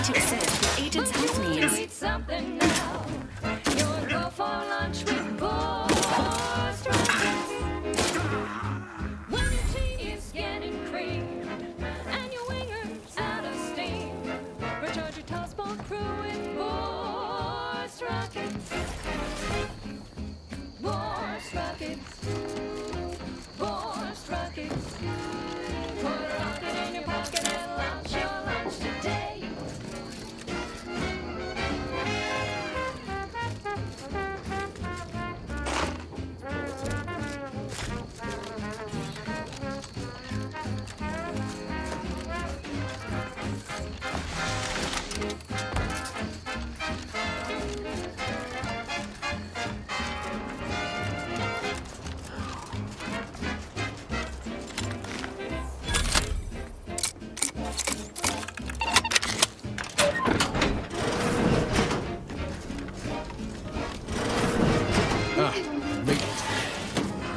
to assist with agents' health needs. Eat something now. You'll go for lunch with Boss Rockets. When your tea is getting cream and your winger's out of steam, recharge your tossball crew with Boss Rockets. Boss Rockets. Boss Rockets. Put a rocket in your pocket and launch your lunch today.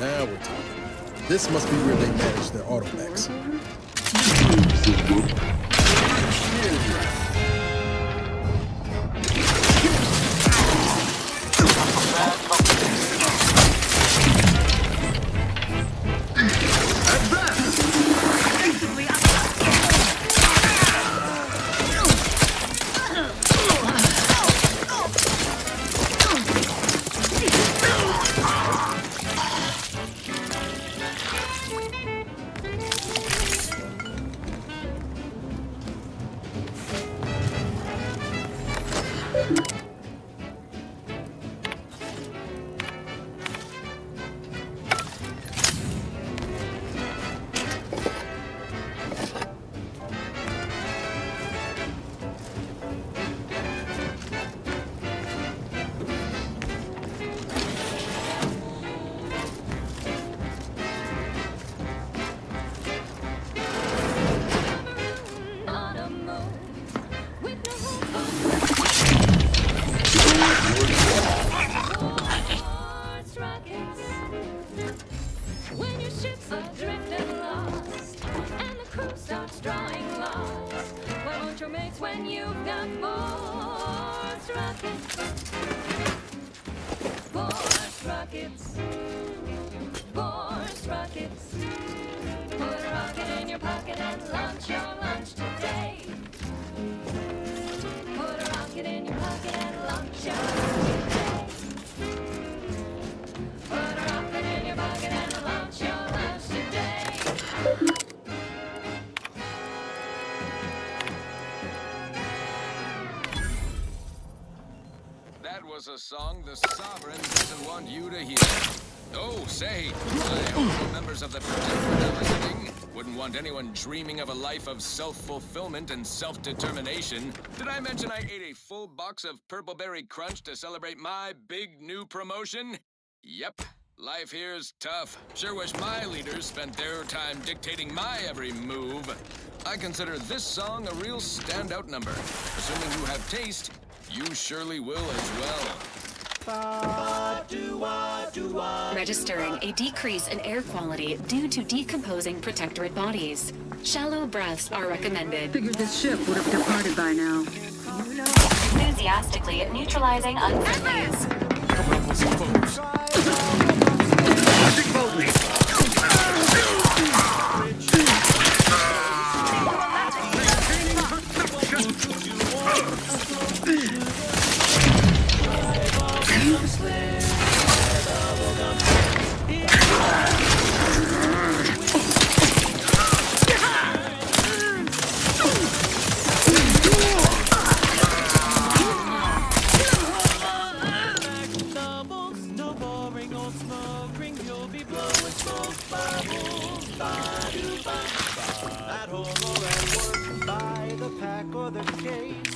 Now we're talking. This must be where they manage their automax. On a move with no Boss Rockets. When your ship's adrift and lost and the crew starts drawing lots, why won't your mates when you've got Boss Rockets? Boss Rockets. Boss Rockets. Put a rocket in your pocket and launch your lunch today. Put a rocket in your pocket and launch your lunch today. Put a rocket in your pocket and launch your lunch today. That was a song the Sovereign doesn't want you to hear. Oh, say, I hope the members of the Protectorate are listening. Wouldn't want anyone dreaming of a life of self-fulfillment and self-determination. Did I mention I ate a full box of Purple Berry Crunch to celebrate my big new promotion? Yep, life here's tough. Sure wish my leaders spent their time dictating my every move. I consider this song a real standout number. Assuming you have taste, you surely will as well. Registering a decrease in air quality due to decomposing protectorate bodies. Shallow breaths are recommended. Figured this ship would have departed by now. Enthusiastically neutralizing unfriendlies.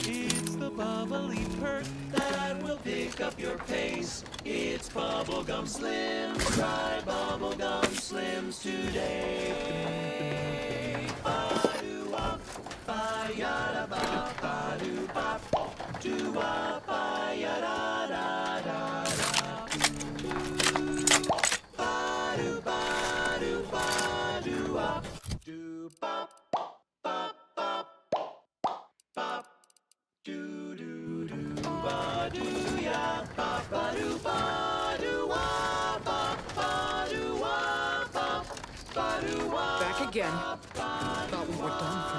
It's the bubbly perk that will pick up your pace. It's Bubblegum Slims. Try Bubblegum Slims today. Ba-doo-wop, ba-yada-ba, ba-doo-bop, doo-wop, ba-yada-da-da-da. Ba-doo, ba-doo, ba-doo-wop, doo-bop, bop, bop, bop. again. Thought we were done for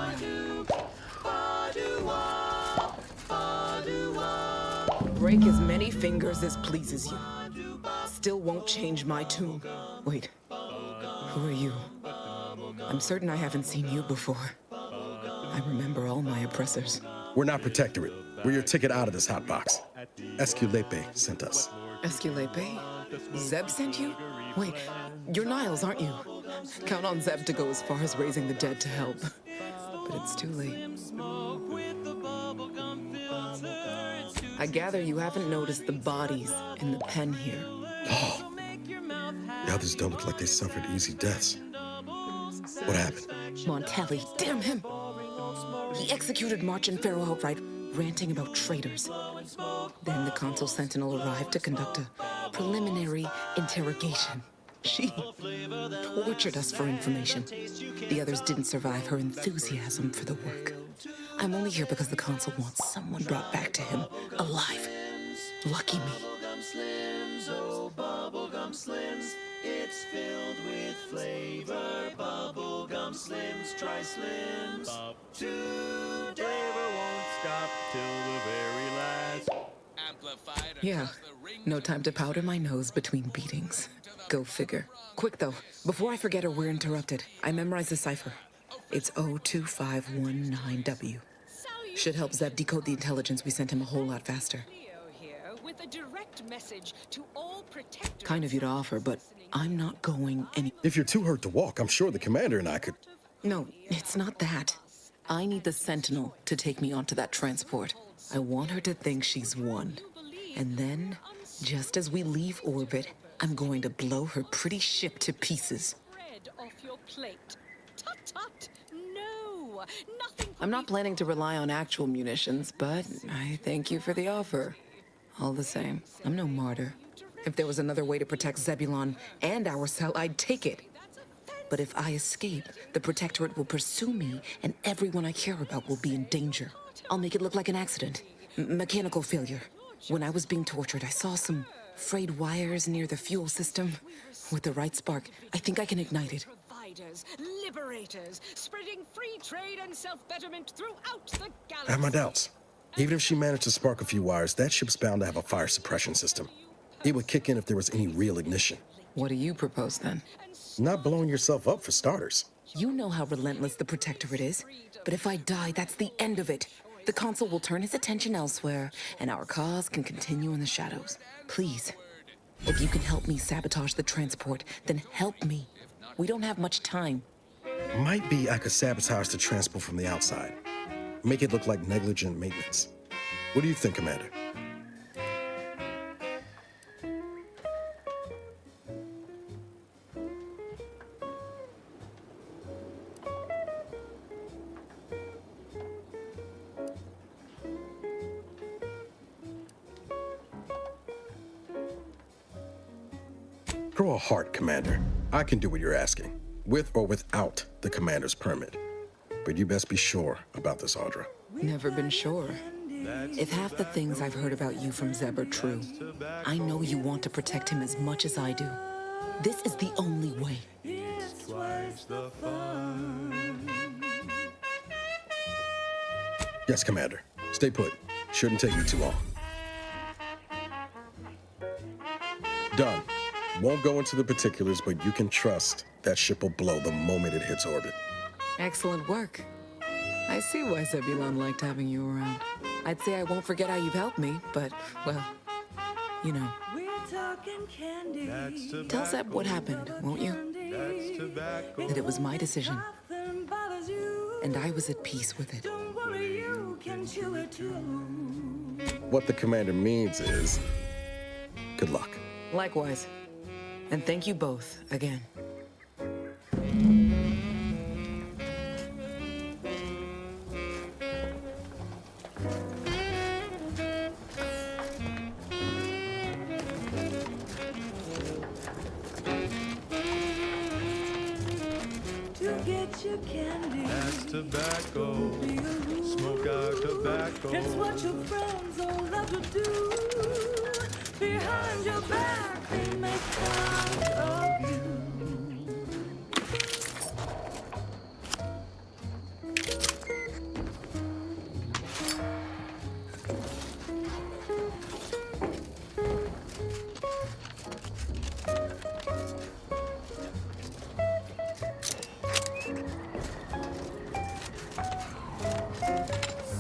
now. Break as many fingers as pleases you. Still won't change my tune. Wait, who are you? I'm certain I haven't seen you before. I remember all my oppressors. We're not Protectorate. We're your ticket out of this hotbox. SEQUILA sent us. Esculape? Zeb sent you? Wait, you're Niles, aren't you? Count on Zeb to go as far as raising the dead to help. But it's too late. I gather you haven't noticed the bodies in the pen here. Oh, the others don't look like they suffered easy deaths. What happened? Montelli, damn him! He executed March and Pharaoh outright, ranting about traitors. Then the Consul Sentinel arrived to conduct a preliminary interrogation. She tortured us for information. The others didn't survive her enthusiasm for the work. I'm only here because the Consul wants someone brought back to him, alive. Lucky me. Slims, oh bubblegum slims, it's filled with flavor. Bubblegum slims, try slims today. Flavor won't stop till the very last. Amplified Yeah, across the ring. no time to powder my nose between beatings. Go figure. Quick though, before I forget or we're interrupted, I memorized the cipher. It's 02519W. Should help Zeb decode the intelligence we sent him a whole lot faster. With a direct message to all protectors. Kind of you to offer, but I'm not going any... If you're too hurt to walk, I'm sure the commander and I could... No, it's not that. I need the Sentinel to take me onto that transport. I want her to think she's won. And then, just as we leave orbit, I'm going to blow her pretty ship to pieces. Bread off your plate. Tut tut. No, nothing. I'm not planning to rely on actual munitions, but I thank you for the offer. All the same, I'm no martyr. If there was another way to protect Zebulon and our cell, I'd take it. But if I escape, the Protectorate will pursue me, and everyone I care about will be in danger. I'll make it look like an accident. Mechanical failure. When I was being tortured, I saw some frayed wires near the fuel system. With the right spark, I think I can ignite it. Providers, liberators, spreading free trade and self-betterment throughout the galaxy. I have my doubts. Even if she managed to spark a few wires, that ship's bound to have a fire suppression system. It would kick in if there was any real ignition. What do you propose then? Not blowing yourself up for starters. You know how relentless the Protectorate is. But if I die, that's the end of it. The Consul will turn his attention elsewhere, and our cause can continue in the shadows. Please, if you can help me sabotage the transport, then help me. We don't have much time. Might be I could sabotage the transport from the outside. Make it look like negligent maintenance. What do you think, Commander? Throw a heart, Commander. I can do what you're asking, with or without the Commander's permit. But you best be sure about this, Audra. Never been sure. If half the things I've heard about you from Zeb are true, I know you want to protect him as much as I do. This is the only way. Twice the fun. Yes, Commander. Stay put. Shouldn't take me too long. Done. Won't go into the particulars, but you can trust that ship will blow the moment it hits orbit. Excellent work. I see why Zebulon liked having you around. I'd say I won't forget how you've helped me, but, well, you know. We're talking candy. That's tobacco. Tell Zeb what happened, won't you? That's tobacco. That it was my decision, Nothing bothers you. and I was at peace with it. Don't worry, you can chew it too. What the Commander means is, good luck. Likewise. And thank you both again. To get your candy. That's tobacco. Smoke out tobacco. It's what your friends all love to do. Behind your back, they make fun of you.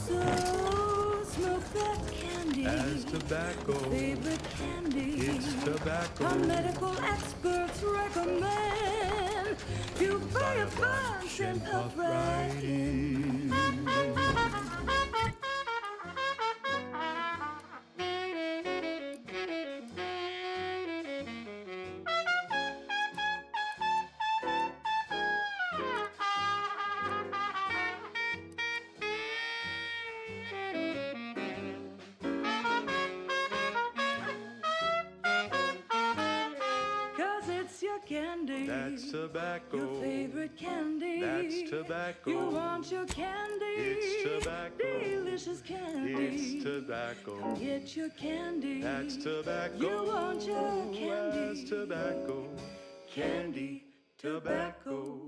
So smoke that candy. As tobacco, Favorite candy. it's tobacco. Our medical experts recommend you buy a bunch and puff right in. Cause it's your candy. That's tobacco. Your favorite candy. That's tobacco. You want your candy. It's tobacco. Delicious candy. It's tobacco. Get your candy. That's tobacco. You want your candy. That's tobacco. Candy, tobacco.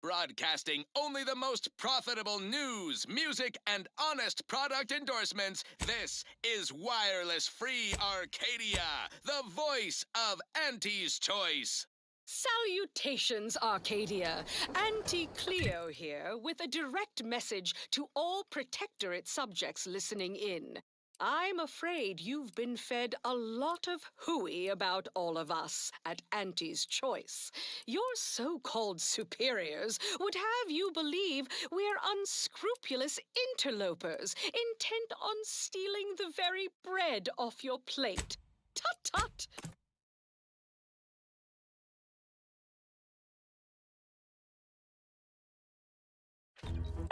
Broadcasting only the most profitable news, music, and honest product endorsements, this is Wireless Free Arcadia, the voice of Auntie's Choice. Salutations, Arcadia. Auntie Cleo here with a direct message to all Protectorate subjects listening in. I'm afraid you've been fed a lot of hooey about all of us at Auntie's Choice. Your so-called superiors would have you believe we're unscrupulous interlopers, intent on stealing the very bread off your plate. Tut-tut!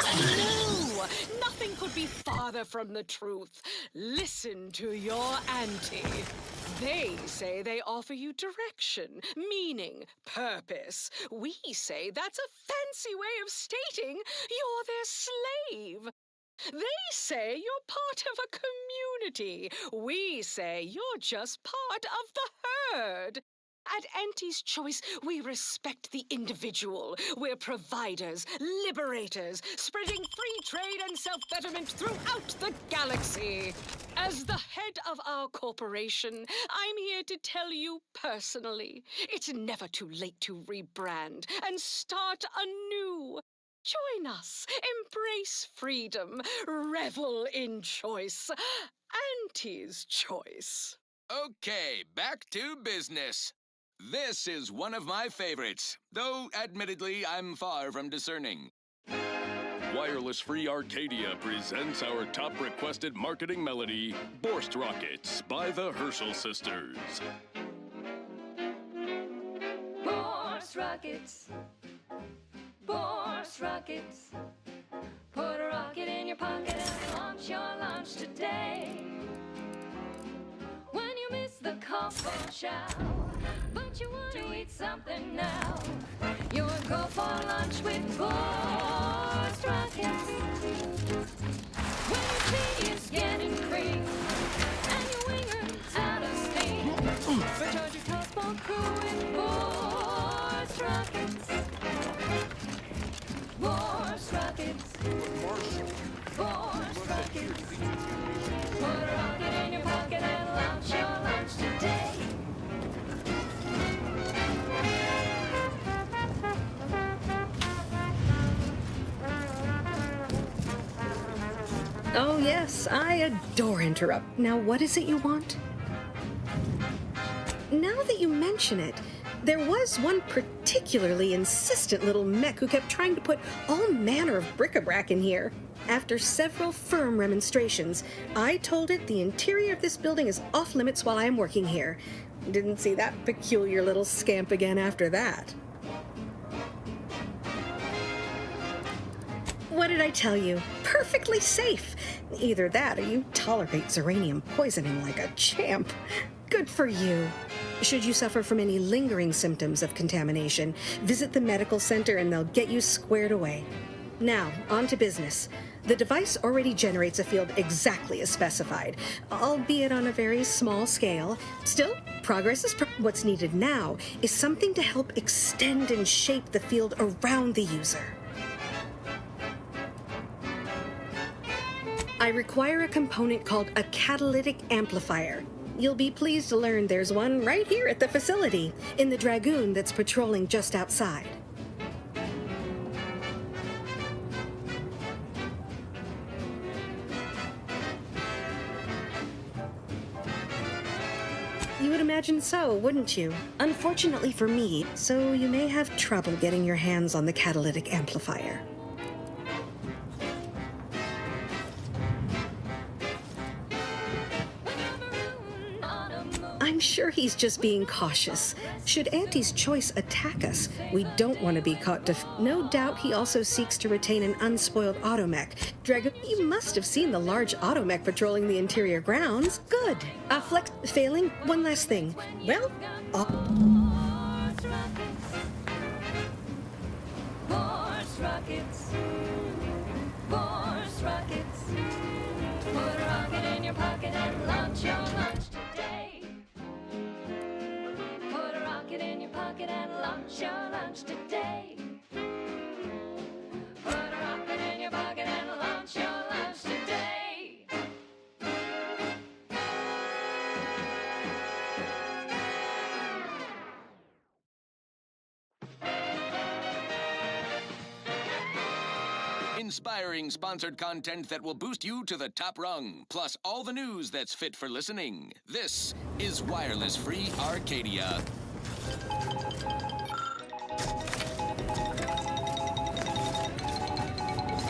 No! Nothing could be farther from the truth. Listen to your auntie. They say they offer you direction, meaning, purpose. We say that's a fancy way of stating you're their slave. They say you're part of a community. We say you're just part of the herd. At Auntie's Choice, we respect the individual. We're providers, liberators, spreading free trade and self-betterment throughout the galaxy. As the head of our corporation, I'm here to tell you personally, it's never too late to rebrand and start anew. Join us, embrace freedom, revel in choice. Auntie's Choice. Okay, back to business. This is one of my favorites, though admittedly I'm far from discerning. Wireless Free Arcadia presents our top requested marketing melody, Borst Rockets by the Herschel Sisters. Borst rockets. Borst rockets. Put a rocket in your pocket and launch your lunch today. When you miss the cough chow, but you want to eat something now, you would go for lunch with Borst rockets. When your tea is getting cream and your winger's out of steam, recharge your toastball crew with Borst rockets. Borst rockets. Borst rockets. Put a rocket in your pocket and launch your lunch today. Oh, yes, I adore Interrupt. Now, what is it you want? Now that you mention it, there was one particularly insistent little mech who kept trying to put all manner of bric-a-brac in here. After several firm remonstrations, I told it the interior of this building is off-limits while I am working here. Didn't see that peculiar little scamp again after that. What did I tell you? Perfectly safe. Either that or you tolerate Zeranium poisoning like a champ. Good for you. Should you suffer from any lingering symptoms of contamination, visit the medical center and they'll get you squared away. Now, on to business. The device already generates a field exactly as specified, albeit on a very small scale. Still, progress is what's needed now is something to help extend and shape the field around the user. I require a component called a catalytic amplifier. You'll be pleased to learn there's one right here at the facility, in the Dragoon that's patrolling just outside. You would imagine so, wouldn't you? Unfortunately for me, so you may have trouble getting your hands on the catalytic amplifier. I'm sure he's just being cautious. Should Auntie's choice attack us, we don't want to be caught No doubt he also seeks to retain an unspoiled automech. Dragon, you must have seen the large automech patrolling the interior grounds. Good. Flex failing. One last thing. Well, Force rockets. Force rockets. Put a rocket in your pocket and launch your lunch today. Put a rocket in your pocket and launch your lunch today. Put a rocket in your pocket and launch your lunch today. Inspiring sponsored content that will boost you to the top rung, plus all the news that's fit for listening. This is Wireless Free Arcadia.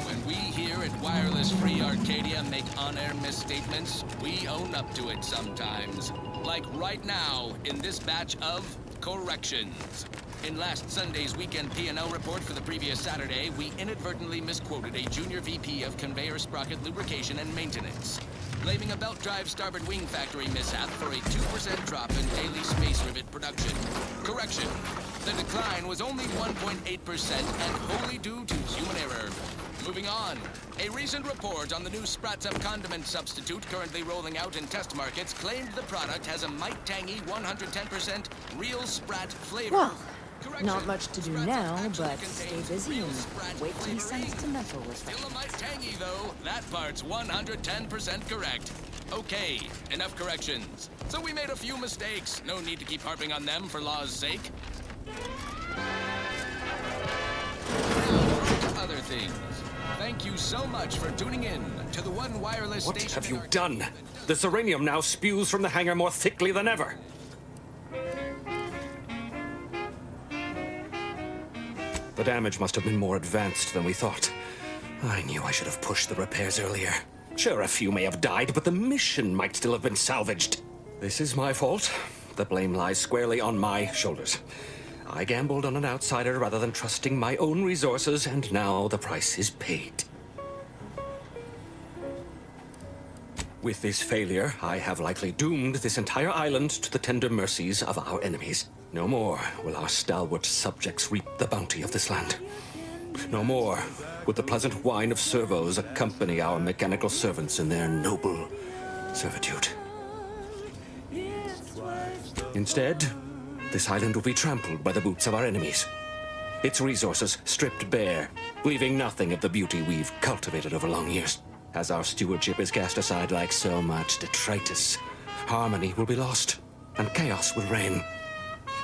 When we here at Wireless Free Arcadia make on-air misstatements, we own up to it sometimes. Like right now in this batch of corrections. In last Sunday's weekend P&L report for the previous Saturday, we inadvertently misquoted a junior VP of conveyor sprocket lubrication and maintenance, blaming a belt drive starboard wing factory mishap for a 2% drop in daily space rivet production. Correction. The decline was only 1.8% and wholly due to human error. Moving on. A recent report on the new Sprats Up condiment substitute currently rolling out in test markets claimed the product has a might tangy 110% real Sprat flavor. Well, not much to do now, but stay busy and wait till he sends to mental with Still a might tangy, though. That part's 110% correct. Okay, enough corrections. So we made a few mistakes. No need to keep harping on them for law's sake. Now, other things. Thank you so much for tuning in to the one wireless What station. have you done? The Serenium now spews from the hangar more thickly than ever. The damage must have been more advanced than we thought. I knew I should have pushed the repairs earlier. Sure, a few may have died, but the mission might still have been salvaged. This is my fault. The blame lies squarely on my shoulders. I gambled on an outsider rather than trusting my own resources, and now the price is paid. With this failure, I have likely doomed this entire island to the tender mercies of our enemies. No more will our stalwart subjects reap the bounty of this land. No more would the pleasant whine of servos accompany our mechanical servants in their noble servitude. Instead, this island will be trampled by the boots of our enemies. Its resources stripped bare, leaving nothing of the beauty we've cultivated over long years. As our stewardship is cast aside like so much detritus, harmony will be lost, and chaos will reign.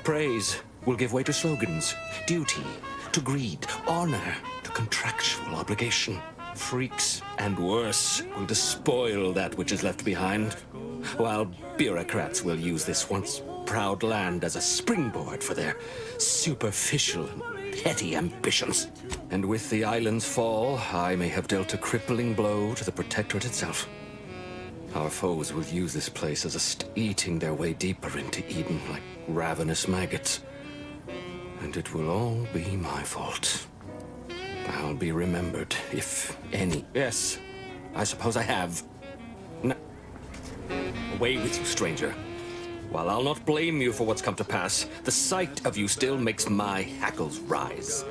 Praise will give way to slogans, duty to greed, honor to contractual obligation. Freaks and worse will despoil that which is left behind, while bureaucrats will use this once proud land as a springboard for their superficial and petty ambitions. And with the island's fall, I may have dealt a crippling blow to the Protectorate itself. Our foes will use this place as eating their way deeper into Eden like ravenous maggots. And it will all be my fault. I'll be remembered, if any. Yes, I suppose I have. Away with you, stranger. While I'll not blame you for what's come to pass, the sight of you still makes my hackles rise.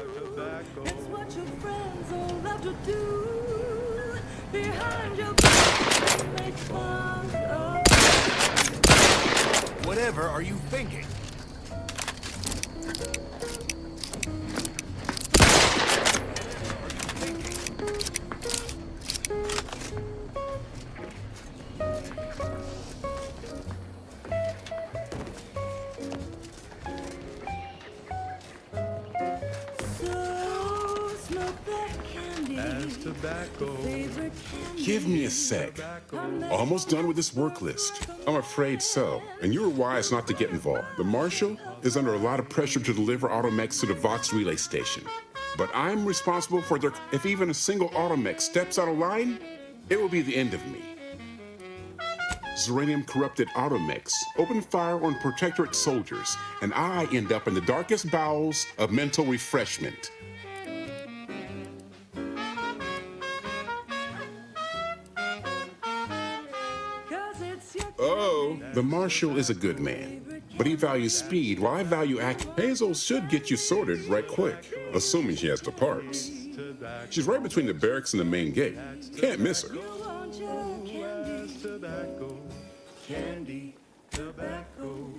It's what your friends all love to do. Behind your back, make fun of. Whatever are you thinking? Give me a sec. Almost done with this work list. I'm afraid so, and you were wise not to get involved. The Marshal is under a lot of pressure to deliver automechs to the Vox relay station. But I'm responsible for their... If even a single automech steps out of line, it will be the end of me. Zeranium-corrupted automechs open fire on Protectorate soldiers, and I end up in the darkest bowels of mental refreshment. Oh, the Marshal is a good man, but he values speed while I value Hazel should get you sorted right quick, assuming she has the parts. She's right between the barracks and the main gate. Can't miss her. Candy, tobacco.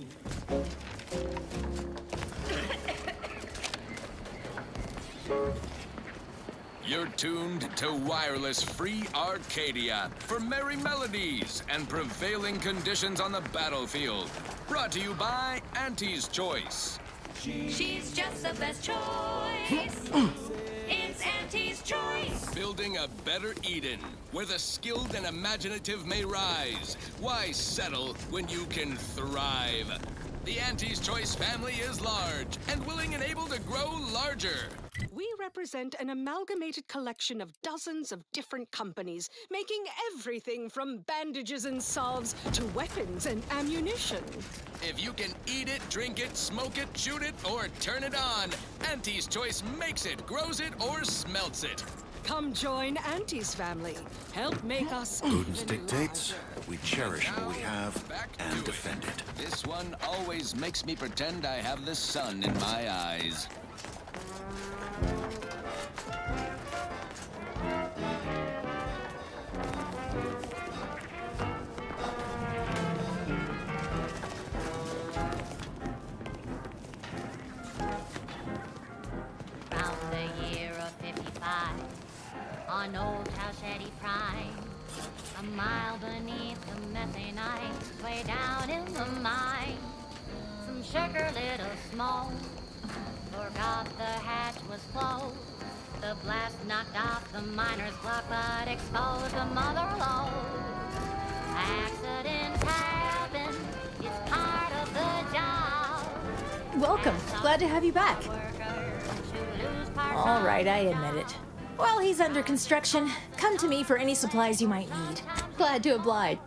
You're tuned to Wireless Free Arcadia for merry melodies and prevailing conditions on the battlefield. Brought to you by Auntie's Choice. She's just the best choice. It's Auntie's Choice. Building a better Eden, where the skilled and imaginative may rise. Why settle when you can thrive? The Auntie's Choice family is large and willing and able to grow larger. We represent an amalgamated collection of dozens of different companies, making everything from bandages and salves to weapons and ammunition. If you can eat it, drink it, smoke it, shoot it, or turn it on, Auntie's Choice makes it, grows it, or smelts it. Come join Auntie's family. Help make us Prudence even dictates larger. we cherish what we have and defend it. This one always makes me pretend I have the sun in my eyes. Round the year of 55, on Old Towshetty Prime, a mile beneath the methane ice, way down in the mine, some sugar little smoke, forgot the hatch was closed. The blast knocked off the miner's clock, but exposed the mother lode. Accidents happen, it's part of the job. Welcome. Glad to have you back. All right, I admit it. While he's under construction, come to me for any supplies you might need. Glad to oblige.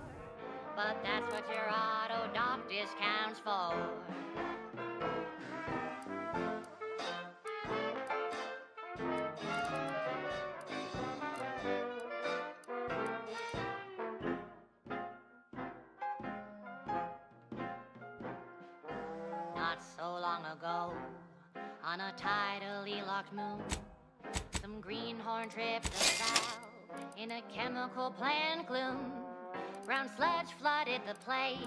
But that's what your auto doc discounts for. Not so long ago, on a tidally locked moon, some greenhorn tripped us out in a chemical plant gloom. Brown sludge flooded the place.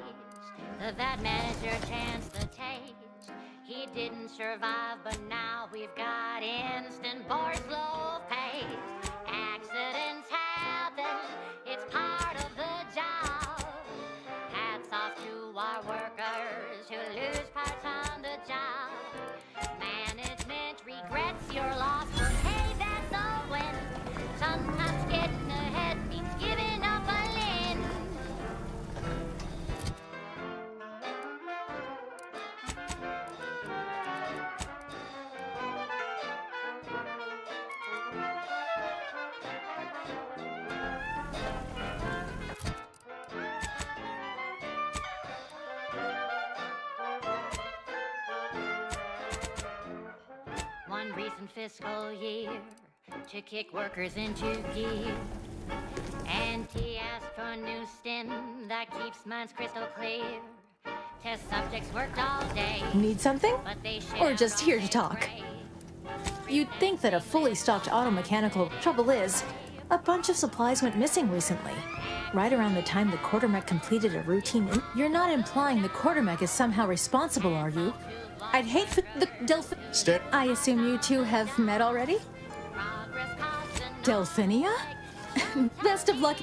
The vat manager chanced the taste. He didn't survive, but now we've got instant board slow pace. Accidents happen, it's part of the job. Hats off to our workers who lose parts on the job. Management regrets your loss, but hey, that's a win. Sometimes getting ahead means giving up a limb. One recent fiscal year to kick workers into gear. Auntie asked for a new stim that keeps minds crystal clear. Test subjects worked all day. Need something? But they Or just here to talk? You'd think that a fully stocked auto mechanical. Trouble is, a bunch of supplies went missing recently. Right around the time the quartermech completed a routine. You're not implying the quartermech is somehow responsible, are you? I'd hate for the I assume you two have met already? Delphinia? Best of luck.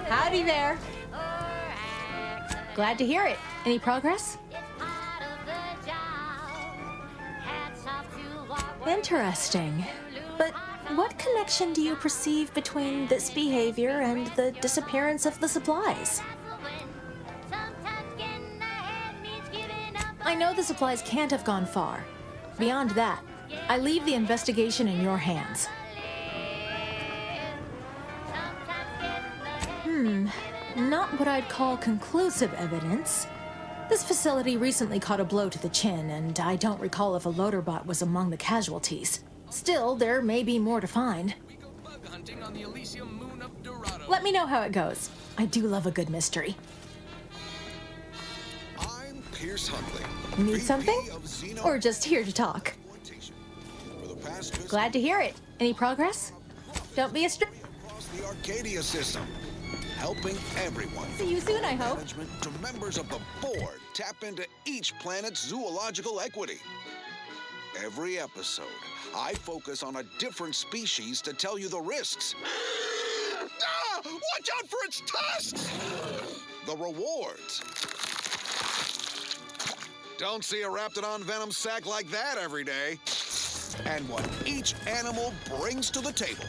Howdy there. Glad to hear it. Any progress? Hats off to Interesting. But what connection do you perceive between this behavior and the disappearance of the supplies? I know the supplies can't have gone far. Beyond that, I leave the investigation in your hands. Not what I'd call conclusive evidence. This facility recently caught a blow to the chin, and I don't recall if a loader bot was among the casualties. Still, there may be more to find. Let me know how it goes. I do love a good mystery. I'm Pierce Huntley. Need something? Or just here to talk? Glad to hear it. Any progress? Don't be a stranger. Across the Arcadia system, helping everyone. See you soon, I hope. Management to members of the board tap into each planet's zoological equity. Every episode, I focus on a different species to tell you the risks. Watch out for its tusks! The rewards. Don't see a Raptidon venom sac like that every day. And what each animal brings to the table.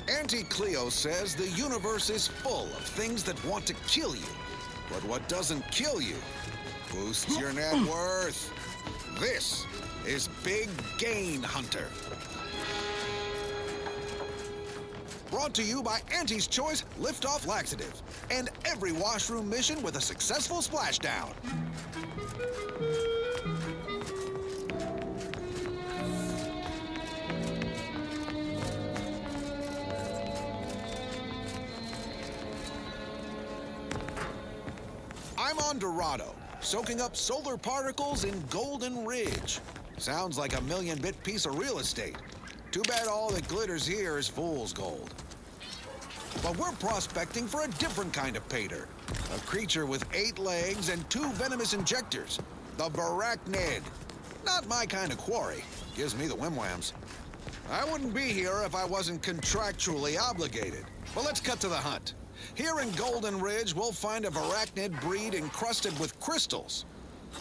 Auntie Cleo says the universe is full of things that want to kill you. But what doesn't kill you boosts your net worth. This is Big Gain Hunter. Brought to you by Auntie's Choice Lift-Off Laxative. And every washroom mission with a successful splashdown. I'm on Dorado, soaking up solar particles in Golden Ridge. Sounds like a million-bit piece of real estate. Too bad all that glitters here is fool's gold. But we're prospecting for a different kind of payter. A creature with 8 legs and 2 venomous injectors. The Barachnid. Not my kind of quarry. Gives me the whim-whams. I wouldn't be here if I wasn't contractually obligated. But let's cut to the hunt. Here in Golden Ridge, we'll find a Barachnid breed encrusted with crystals,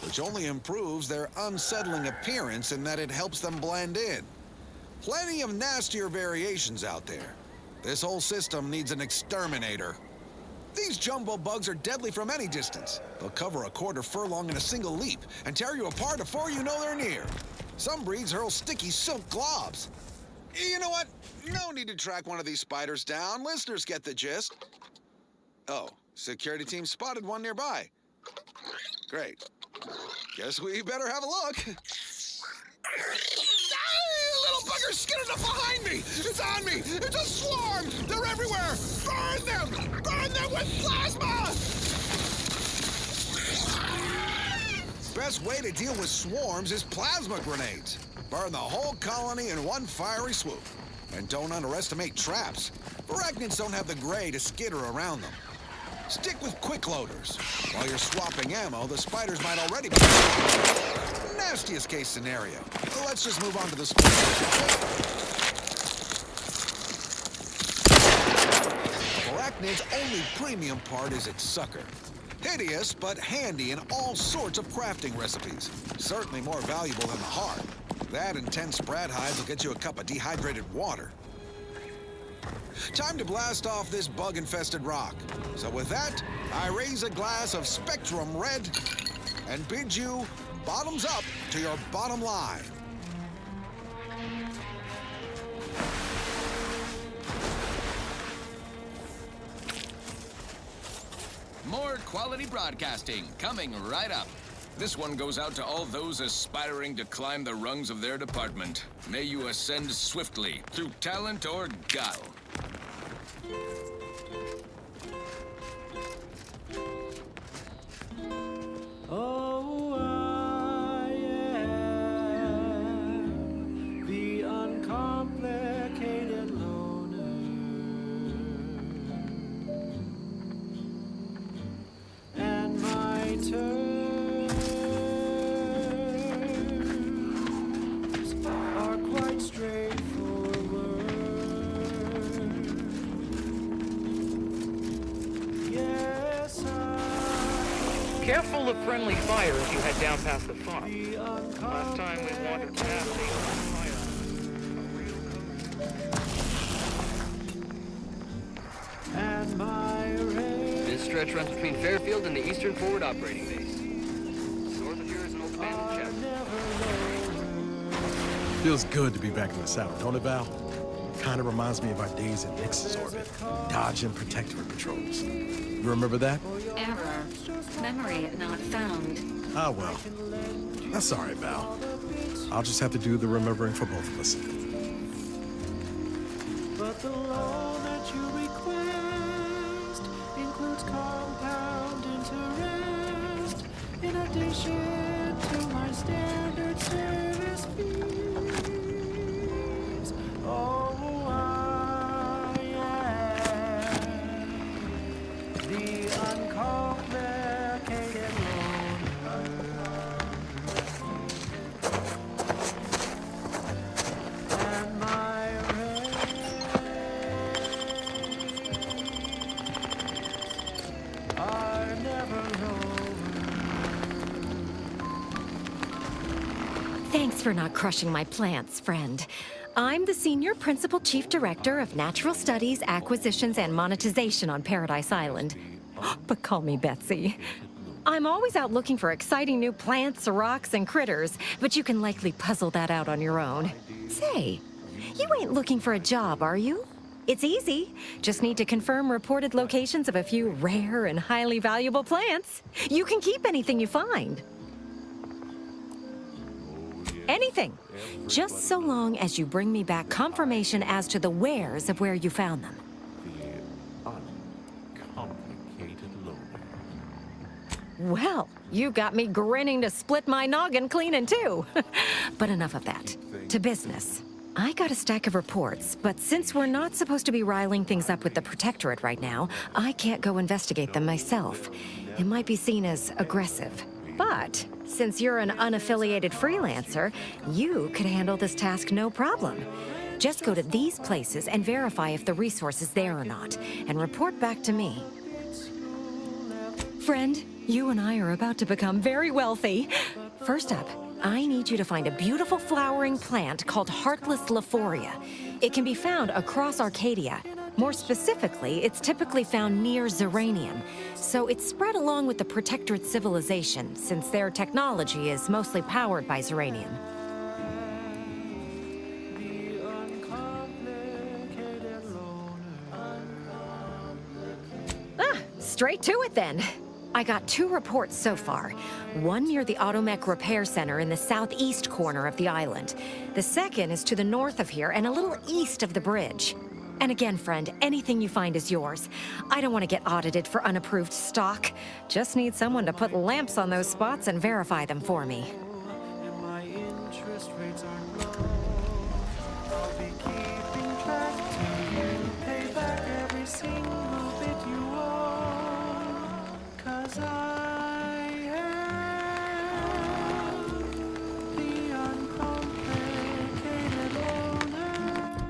which only improves their unsettling appearance in that it helps them blend in. Plenty of nastier variations out there. This whole system needs an exterminator. These jumbo bugs are deadly from any distance. They'll cover a quarter furlong in a single leap and tear you apart before you know they're near. Some breeds hurl sticky silk globs. You know what? No need to track one of these spiders down. Listeners get the gist. Oh, security team spotted one nearby. Great. Guess we better have a look. Little bugger's skinning up behind me! It's on me! It's a swarm! They're everywhere! Burn them! Burn them with plasma! Best way to deal with swarms is plasma grenades. Burn the whole colony in one fiery swoop. And don't underestimate traps. Arachnids don't have the gray to skitter around them. Stick with quick loaders. While you're swapping ammo, the spiders might already be... Nastiest case scenario. Let's just move on to the Arachnid's only premium part is its sucker. Hideous, but handy in all sorts of crafting recipes. Certainly more valuable than the heart. That and 10 sprat hides will get you a cup of dehydrated water. Time to blast off this bug-infested rock. So with that, I raise a glass of Spectrum Red and bid you bottoms up to your bottom line. More quality broadcasting coming right up. This one goes out to all those aspiring to climb the rungs of their department. May you ascend swiftly through talent or guile. Oh, I am the uncomplicated loner, and my terms are quite straightforward. Careful of friendly fire as you head down past the farm. Last time we wandered past the fire. This stretch runs between Fairfield and the Eastern Forward Operating Base. North of here is an old abandoned chapel. Feels good to be back in the saddle, don't it, Val? Kind of reminds me of our days in Nix's orbit, dodging protectorate patrols. You remember that? Error. Memory not found. Ah, well. That's all right, Val. I'll just have to do the remembering for both of us. But the loan that you request includes compound interest in addition to my standard service fees. Oh, I am the uncomplicated and my are never lower. Thanks for not crushing my plants, friend. I'm the Senior Principal Chief Director of Natural Studies, Acquisitions, and Monetization on Paradise Island. But call me Betsy. I'm always out looking for exciting new plants, rocks, and critters, but you can likely puzzle that out on your own. Say, you ain't looking for a job, are you? It's easy. Just need to confirm reported locations of a few rare and highly valuable plants. You can keep anything you find. Anything. Just so long as you bring me back confirmation as to the wheres of where you found them. Well, you got me grinning to split my noggin clean in two. But enough of that. To business. I got a stack of reports, but since we're not supposed to be riling things up with the Protectorate right now, I can't go investigate them myself. It might be seen as aggressive. But since you're an unaffiliated freelancer, you could handle this task no problem. Just go to these places and verify if the resource is there or not, and report back to me. Friend, you and I are about to become very wealthy. First up, I need you to find a beautiful flowering plant called Heartless Laphoria. It can be found across Arcadia. More specifically, it's typically found near Zeranium, so it's spread along with the Protectorate civilization, since their technology is mostly powered by Zeranium. Straight to it then. I got 2 reports so far. One near the Automech Repair Center in the southeast corner of the island. The second is to the north of here and a little east of the bridge. And again, friend, anything you find is yours. I don't want to get audited for unapproved stock. Just need someone to put lamps on those spots and verify them for me. And my interest rates aren't low. I'll be keeping track till you pay back every single bit you owe. 'Cause I am the uncomplicated loner.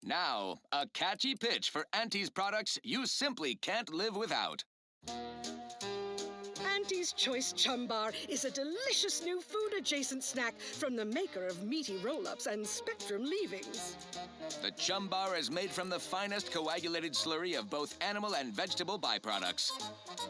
Now, a catchy pitch for Auntie's products you simply can't live without. Auntie's Choice Chum Bar is a delicious new food-adjacent snack from the maker of meaty roll-ups and Spectrum leavings. The Chum Bar is made from the finest coagulated slurry of both animal and vegetable byproducts.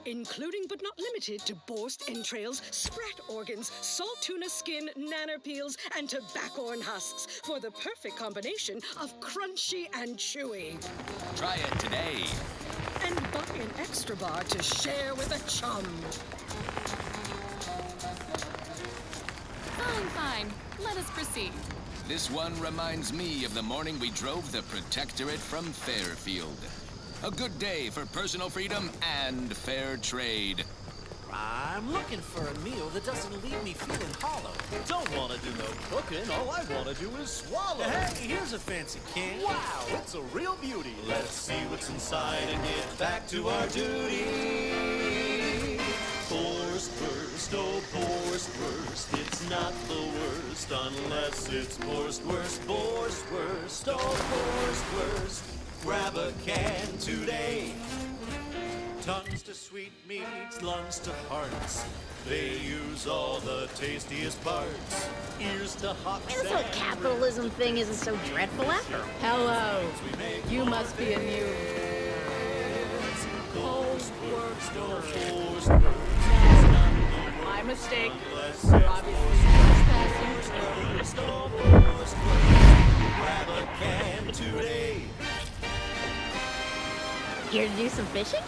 Including but not limited to borscht entrails, sprat organs, salt tuna skin, nanner peels, and tobaccorn husks for the perfect combination of crunchy and chewy. Try it today. And buy an extra bar to share with a chum. Fine, fine. Let us proceed. This one reminds me of the morning we drove the Protectorate from Fairfield. A good day for personal freedom and fair trade. I'm looking for a meal that doesn't leave me feeling hollow. Don't want to do no cooking. All I want to do is swallow. Hey, here's a fancy can. Wow, it's a real beauty. Let's see what's inside and get back to our duty. Forced worst, oh, forced worst. It's not the worst unless it's forced worst, oh, forced worst. Grab a can today. Tongues to sweetmeats, lungs to hearts. They use all the tastiest parts. Ears to hot This whole capitalism thing isn't so dreadful after all. Hello. You must be a new. My mistake. You're obviously trespassing. Grab a can today. Here to do some fishing?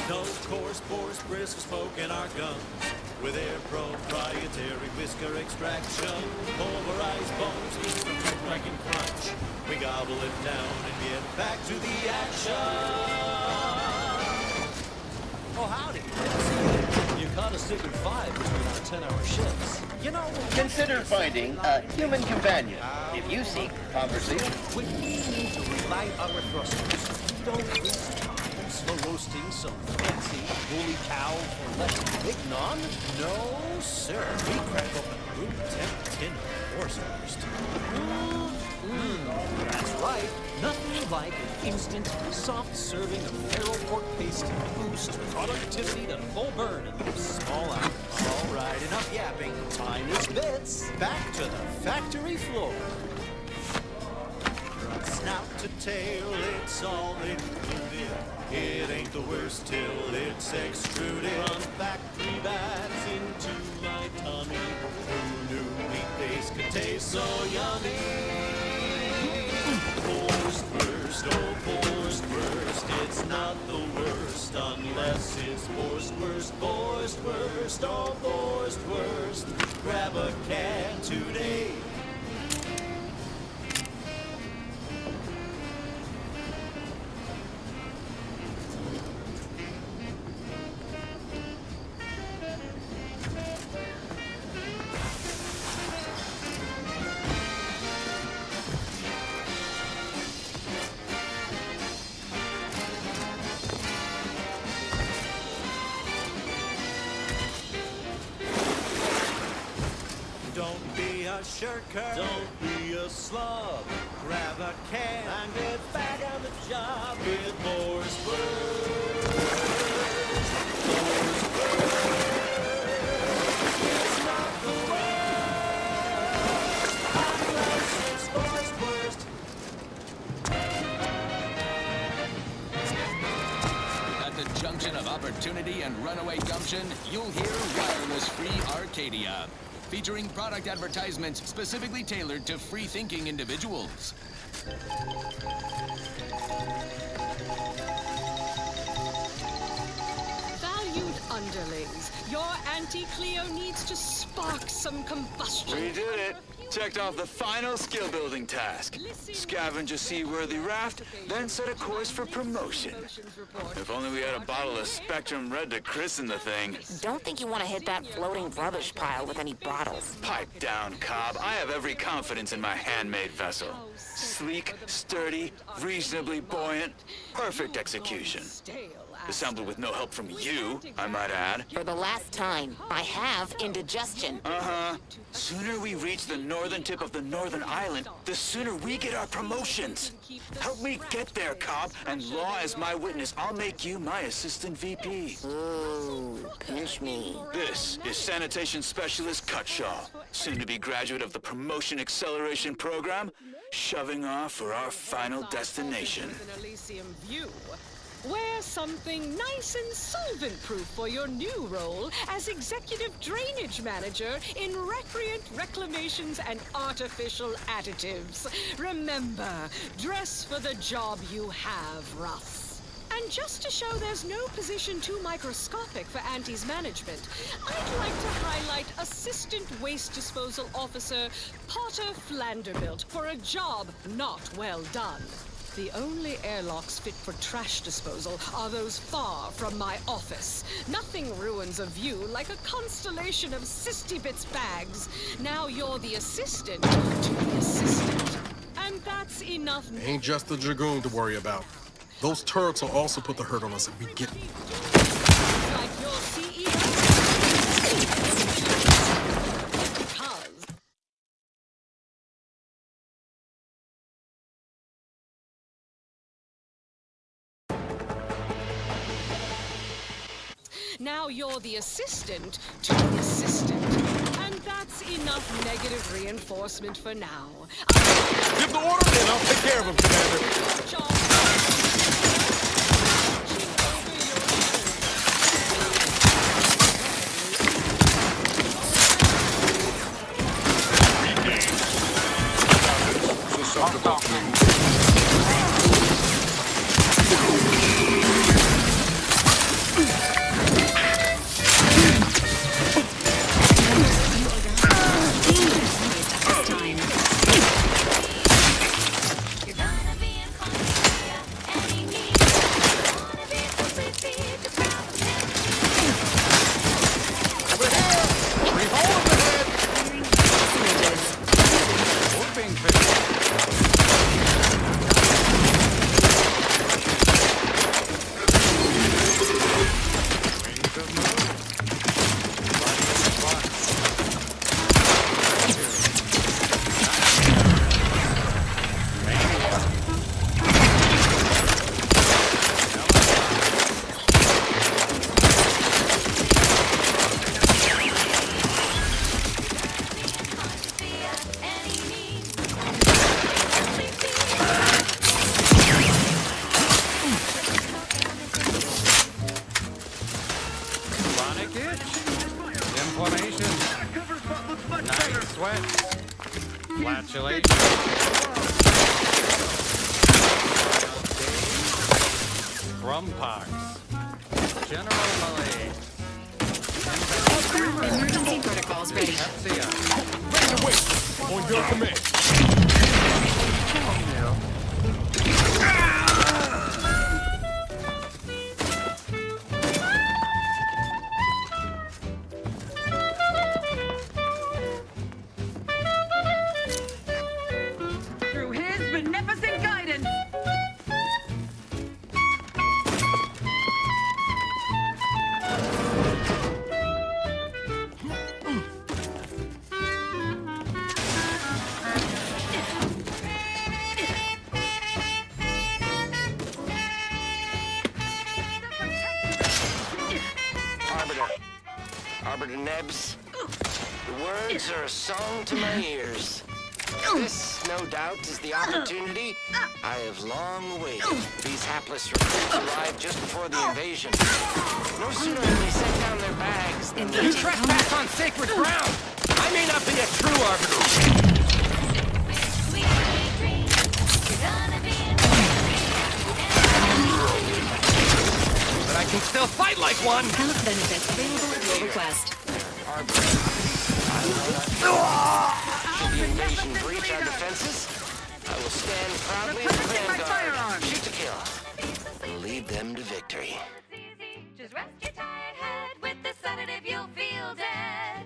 No coarse pores, brisk smoke in our guns. With air proprietary whisker extraction. Pulverized bones, beats from cracking crunch. We gobble it down and get back to the action. Oh, howdy. You caught us sticking 5 between our 10-hour shifts. You know, Consider finding a human companion if you seek conversation. we need to relight our thrusters. Don't waste time slow roasting some fancy woolly cow for less big non. No, sir. We crack open a room temp tin of Horstwurst. That's right. Nothing like an instant, soft serving of feral pork paste to boost productivity to full burn in those small hours. All right, enough yapping. Time is bits. Back to the factory floor. Snout to tail, it's all included. It ain't the worst till it's extruded. From factory bags into my tummy. Who knew meat base could taste so yummy? Forced worst, oh forced worst. It's not the worst unless it's forced worst, forced worst, oh forced worst. Grab a can today. Don't be a shirker. Don't be a slug. Grab a can and get back on the job with Forced Worst. Forced Worst. It's not the worst unless it's Forced Worst. At the junction of opportunity and runaway gumption, you'll hear wireless-free Arcadia. Featuring product advertisements specifically tailored to free-thinking individuals. Valued underlings, your Auntie Cleo needs to spark some combustion. We did it. Checked off the final skill-building task. Scavenge a seaworthy raft, then set a course for promotion. If only we had a bottle of Spectrum Red to christen the thing. Don't think you want to hit that floating rubbish pile with any bottles. Pipe down, Cobb. I have every confidence in my handmade vessel. Sleek, sturdy, reasonably buoyant, perfect execution. Assembled with no help from you, I might add. For the last time, I have indigestion. Uh-huh. Sooner we reach the northern tip of the northern island, the sooner we get our promotions. Help me get there, Cobb, and law as my witness, I'll make you my assistant VP. Ooh, pinch me. This is Sanitation Specialist Cutshaw, soon-to-be graduate of the Promotion Acceleration Program, shoving off for our final destination. Elysium view. Wear something nice and solvent-proof for your new role as Executive Drainage Manager in Recreant Reclamations and Artificial Additives. Remember, dress for the job you have, Russ. And just to show there's no position too microscopic for Auntie's management, I'd like to highlight Assistant Waste Disposal Officer Potter Flanderbilt for a job not well done. The only airlocks fit for trash disposal are those far from my office. Nothing ruins a view like a constellation of Sisty-Bits bags. Now you're the assistant to the assistant. And that's enough. Ain't just the Dragoon to worry about. Those turrets will also put the hurt on us if we get... Like your CEO. Because... Now you're the assistant to the assistant. And that's enough negative reinforcement for now. Give the order, and I'll take care of him, Commander. Emergency protocols ready. Ready to wait. On your command. Through his beneficent guidance. Arbiter Nebs, the words are a song to my ears. This, no doubt, is the opportunity I have long awaited. These hapless recruits arrived just before the invasion. No sooner had they set down their bags than You trespass on sacred ground! I may not be a true arbiter. But I can still fight like one! Health benefits available at your request. Should the invasion breach our defenses, I will stand proudly as the vanguard, shoot to kill, and lead them to victory. Just rest your tired head with the sedative, you'll feel dead.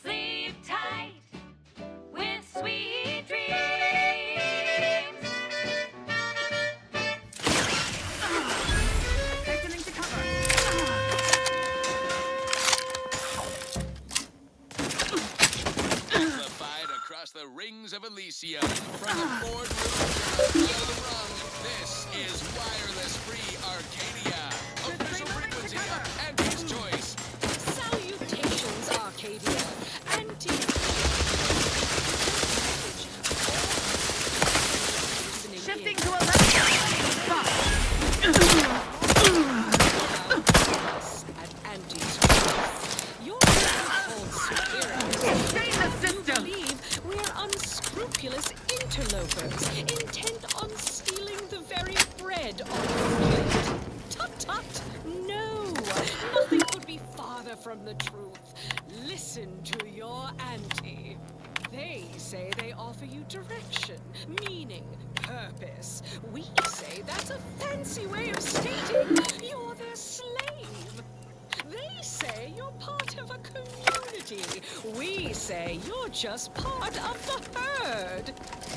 Sleep tight with sweet dreams. Hastening to cover. The fight across the rings of Elysium. From the boardroom to the rung, this is wireless free Arcadia. Official frequency of Andy's choice. Salutations, Arcadia. Shifting to a left. At Andy's choice. Your so-called superiors believe we're unscrupulous interlopers, intent on stealing the very bread on your plate. Tut-tut! No! Nothing could be farther from the truth. Listen to your auntie. They say they offer you direction, meaning, purpose. We say that's a fancy way of stating you're their slave. They say you're part of a community. We say you're just part of the herd.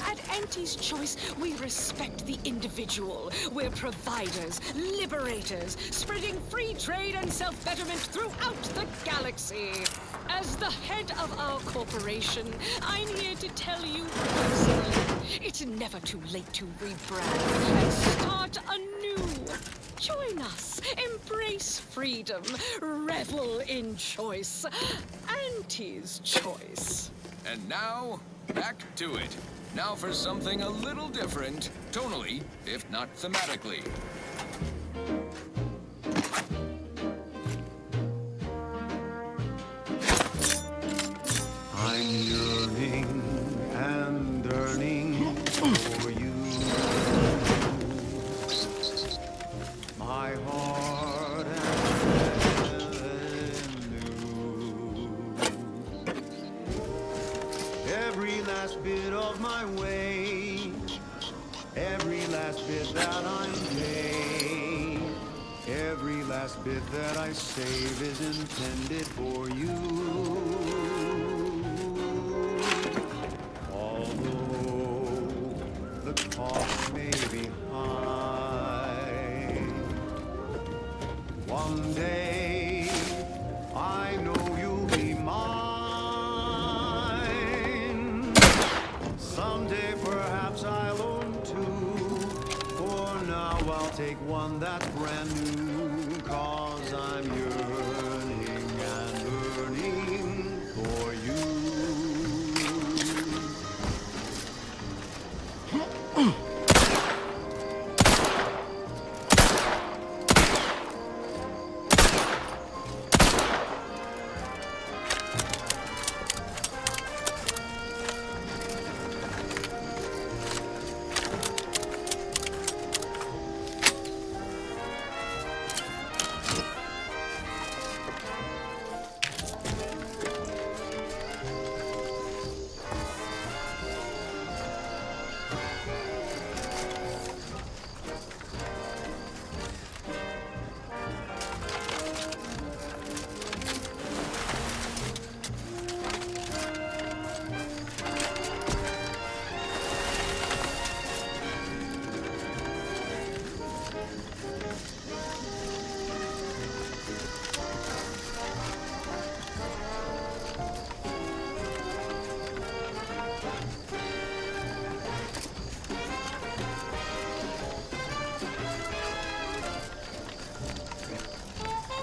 At Auntie's Choice, we respect the individual. We're providers, liberators, spreading free trade and self-betterment throughout the galaxy. As the head of our corporation, I'm here to tell you personally, it's never too late to rebrand and start anew. Join us, embrace freedom, revel in choice. Auntie's Choice. And now, back to it. Now for something a little different, tonally, if not thematically. I'm yearning and yearning for you. My heart and new. Every last bit of my way, every last bit that I'm paid, every last bit that I save is intended for you. The cost may be high. One day, I know you'll be mine. Someday, perhaps I'll own two. For now, I'll take one that's brand new. 'Cause I'm yearning and burning for you.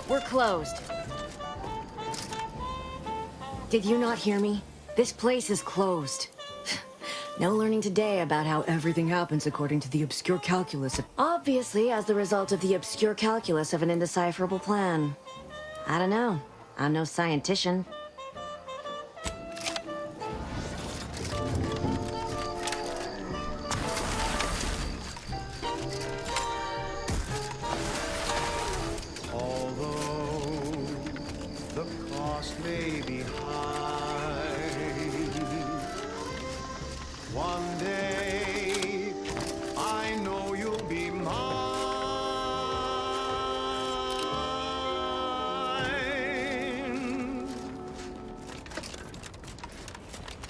We're closed. Did you not hear me? This place is closed. No learning today about how everything happens according to the obscure calculus. Obviously, as the result of the obscure calculus of an indecipherable plan. I don't know. I'm no scientician. The cost may be high. One day, I know you'll be mine.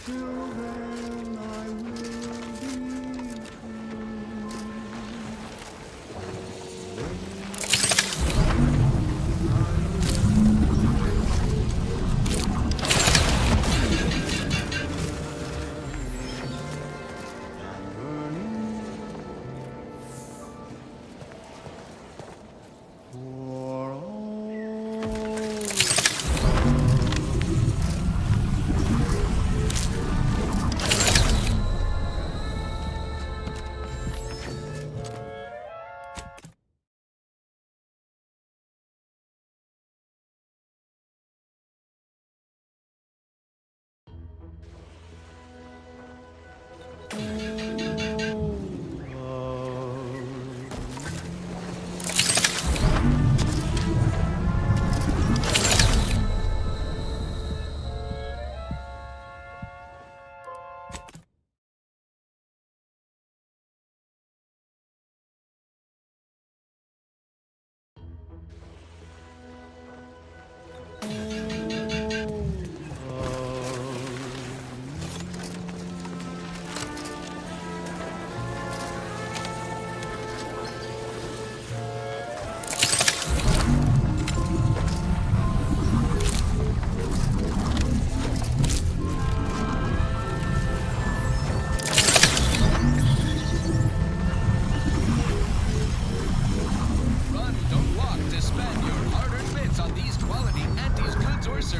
Till then, I will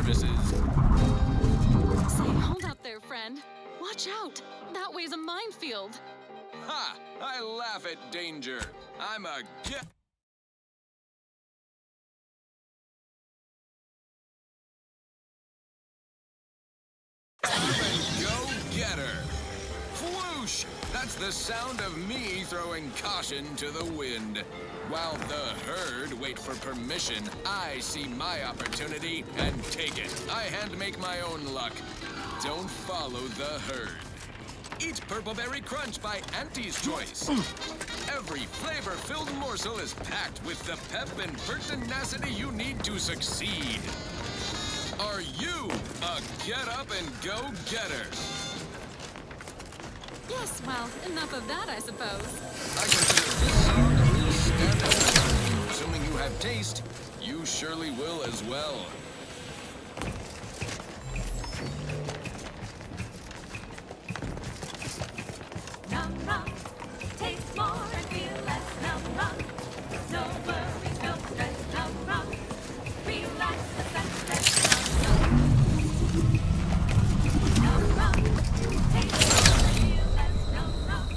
mistresses. Say, hold up there, friend. Watch out. That way's a minefield. Ha! I laugh at danger. I'm a go-getter. Whoosh! That's the sound of me throwing caution to the wind. While the herd wait for permission, I see my opportunity and take it. I hand make my own luck. Don't follow the herd. Eat Purple Berry Crunch by Auntie's Choice. Every flavor-filled morsel is packed with the pep and pertinacity you need to succeed. Are you a get-up-and-go-getter? Yes, well, enough of that, I suppose. I consider this song a real stand-up. Assuming you have taste, you surely will as well. Num rum, taste more and feel less. Num rum, no worries, no stress. Num rum, relax the sunset. Num rum, taste more and feel less. Num rum,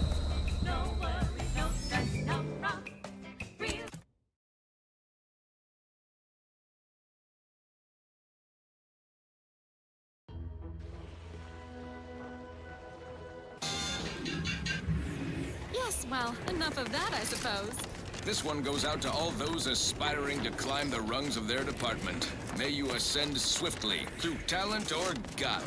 no worries, no stress. Num rum, relax. Yes, well, enough of that, I suppose. This one goes out to all those aspiring to climb the rungs of their department. May you ascend swiftly through talent or guile.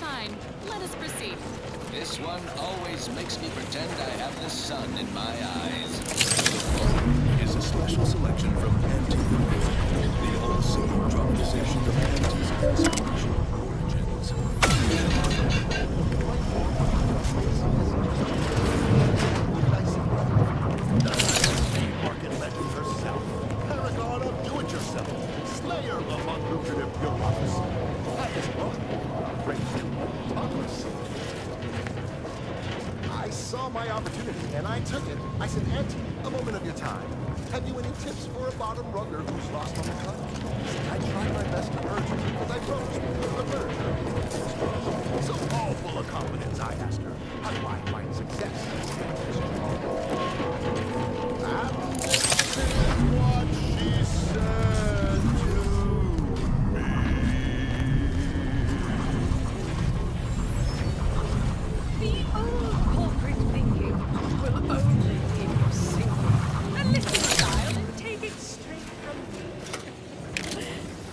Fine. Let us proceed. This one always makes me pretend I have the sun in my eyes. Is a special selection from Anti, the all-seeing dramatization of Anti's inspirational origins. Market legend herself, paragon of do-it-yourself, slayer of unlucrative bureaucracy. That is wrong. I saw my opportunity and I took it. I said, Auntie, a moment of your time. Have you any tips for a bottom rugger who's lost on the cut? I tried my best to urge her because I broached the merger. So all full of confidence, I asked her, how do I find success? And this is what she said to me. The old corporate thinking will only keep you single. A little style and take it straight from me.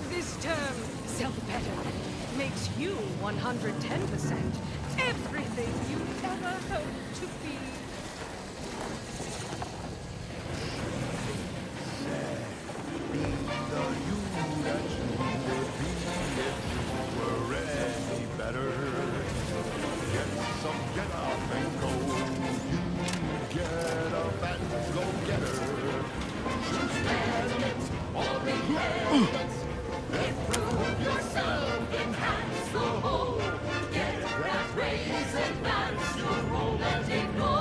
This term, self-betterment, makes you 110% everything you ever hoped to be. Improve yourself, enhance the whole. Get that raise, advance your role and take no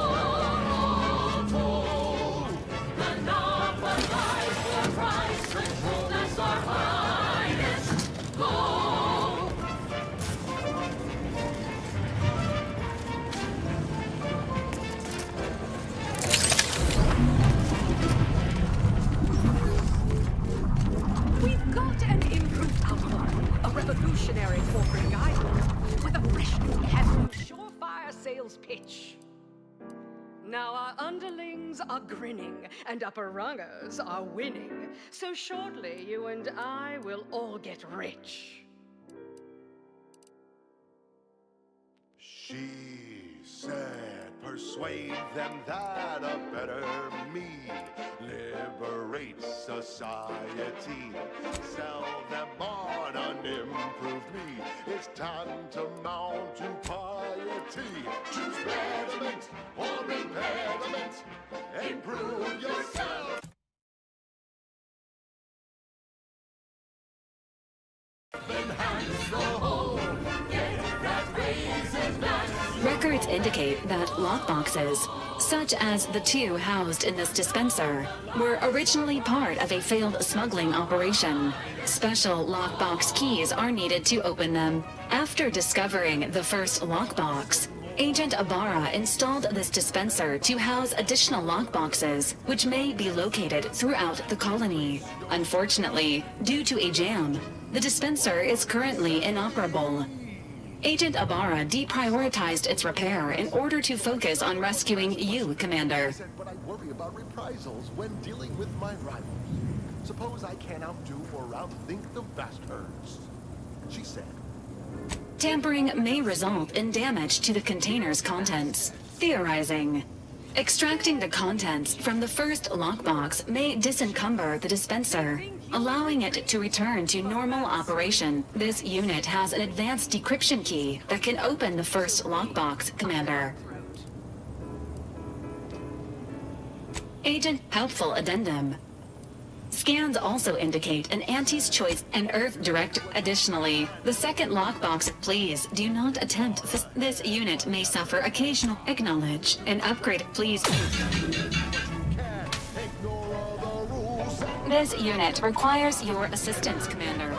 toll. Monopolize for price control, that's our highest goal. We've got an improved outlook, a revolutionary corporate guidebook with a fresh new and surefire sales pitch. Now our underlings are grinning and upper rungers are winning. So shortly you and I will all get rich. She said, persuade them that a better me liberates society. Sell them on a improved me. It's tantamount to piety. Choose betterment or impairment. Improve yourself. Enhance the whole. Get that raises that. Records indicate that lockboxes, such as the two housed in this dispenser, were originally part of a failed smuggling operation. Special lockbox keys are needed to open them. After discovering the first lockbox, Agent Ibarra installed this dispenser to house additional lockboxes, which may be located throughout the colony. Unfortunately, due to a jam, the dispenser is currently inoperable. Agent Ibarra deprioritized its repair in order to focus on rescuing you, Commander. But I worry about reprisals when dealing with my rivals. Suppose I can't outdo or outthink the vast herds. She said. Tampering may result in damage to the container's contents. Theorizing. Extracting the contents from the first lockbox may disencumber the dispenser, allowing it to return to normal operation. This unit has an advanced decryption key that can open the first lockbox, Commander. Agent Helpful Addendum. Scans also indicate an Auntie's Choice and Earth Direct. Additionally, the second lockbox, please do not attempt this unit may suffer occasional. Acknowledge. An upgrade, please. This unit requires your assistance, Commander.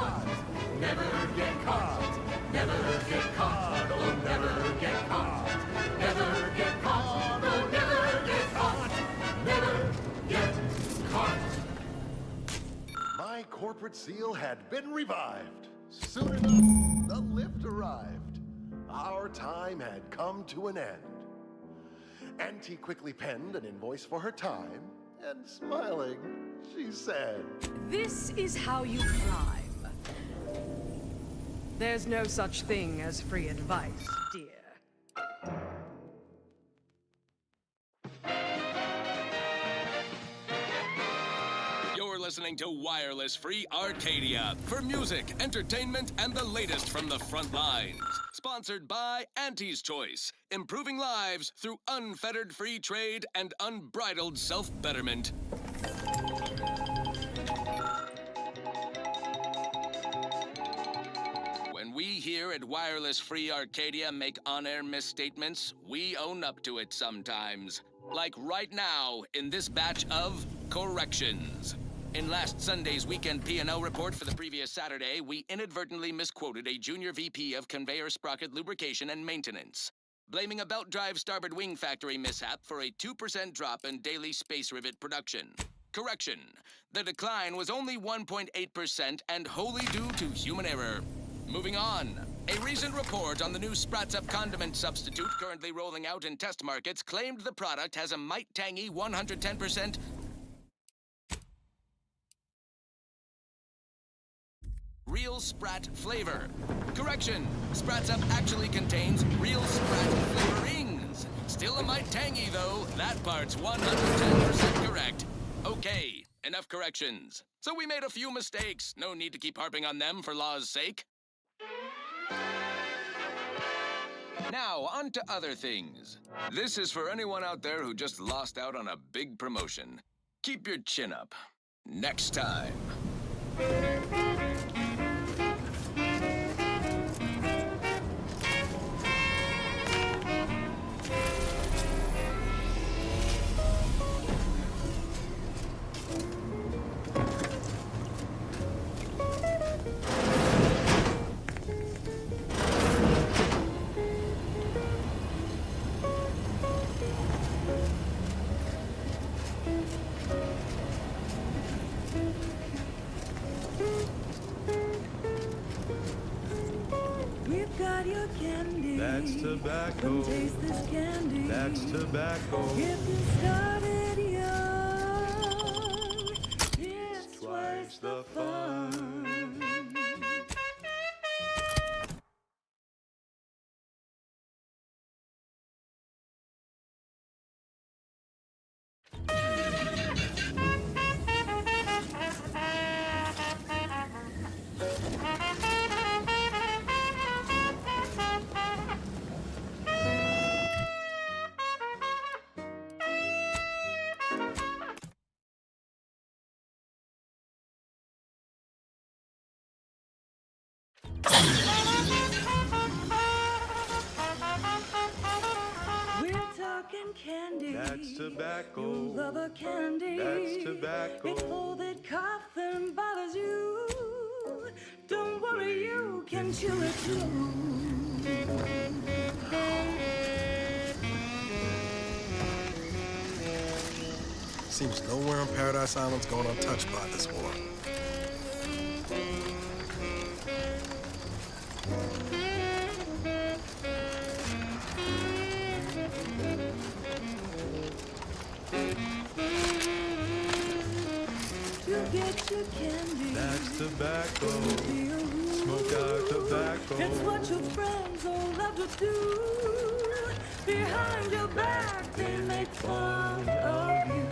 Never get caught. Never get caught. Oh, never get caught. Never get caught. Oh, never get caught. Never get caught. My corporate seal had been revived. Soon enough, the lift arrived. Our time had come to an end. Auntie quickly penned an invoice for her time, and smiling, she said, This is how you climb. There's no such thing as free advice, dear. You're listening to Wireless Free Arcadia for music, entertainment, and the latest from the front lines. Sponsored by Auntie's Choice, improving lives through unfettered free trade and unbridled self-betterment. When we here at Wireless Free Arcadia make on-air misstatements, we own up to it sometimes. Like right now in this batch of corrections. In last Sunday's weekend P&L report for the previous Saturday, we inadvertently misquoted a junior VP of conveyor sprocket lubrication and maintenance, blaming a belt drive starboard wing factory mishap for a 2% drop in daily space rivet production. Correction. The decline was only 1.8% and wholly due to human error. Moving on. A recent report on the new Sprats Up condiment substitute currently rolling out in test markets claimed the product has a might tangy 110% real Sprat flavor. Correction. Sprats Up actually contains real Sprat flavorings. Still a mite tangy, though. That part's 110% correct. Okay, enough corrections. So we made a few mistakes. No need to keep harping on them for law's sake. Now, on to other things. This is for anyone out there who just lost out on a big promotion. Keep your chin up. Next time. We've got your candy. That's tobacco. Come taste this candy. That's tobacco. Get you started young. It's twice the fun. We're talking candy. That's tobacco. You love a candy. That's tobacco. If all that coughing bothers you, don't worry, you can chew it too. Seems nowhere on Paradise Island's gone untouched by this war. You get your candy. That's tobacco. Smoke out tobacco. It's what your friends all love to do. Behind your back, they make fun of you.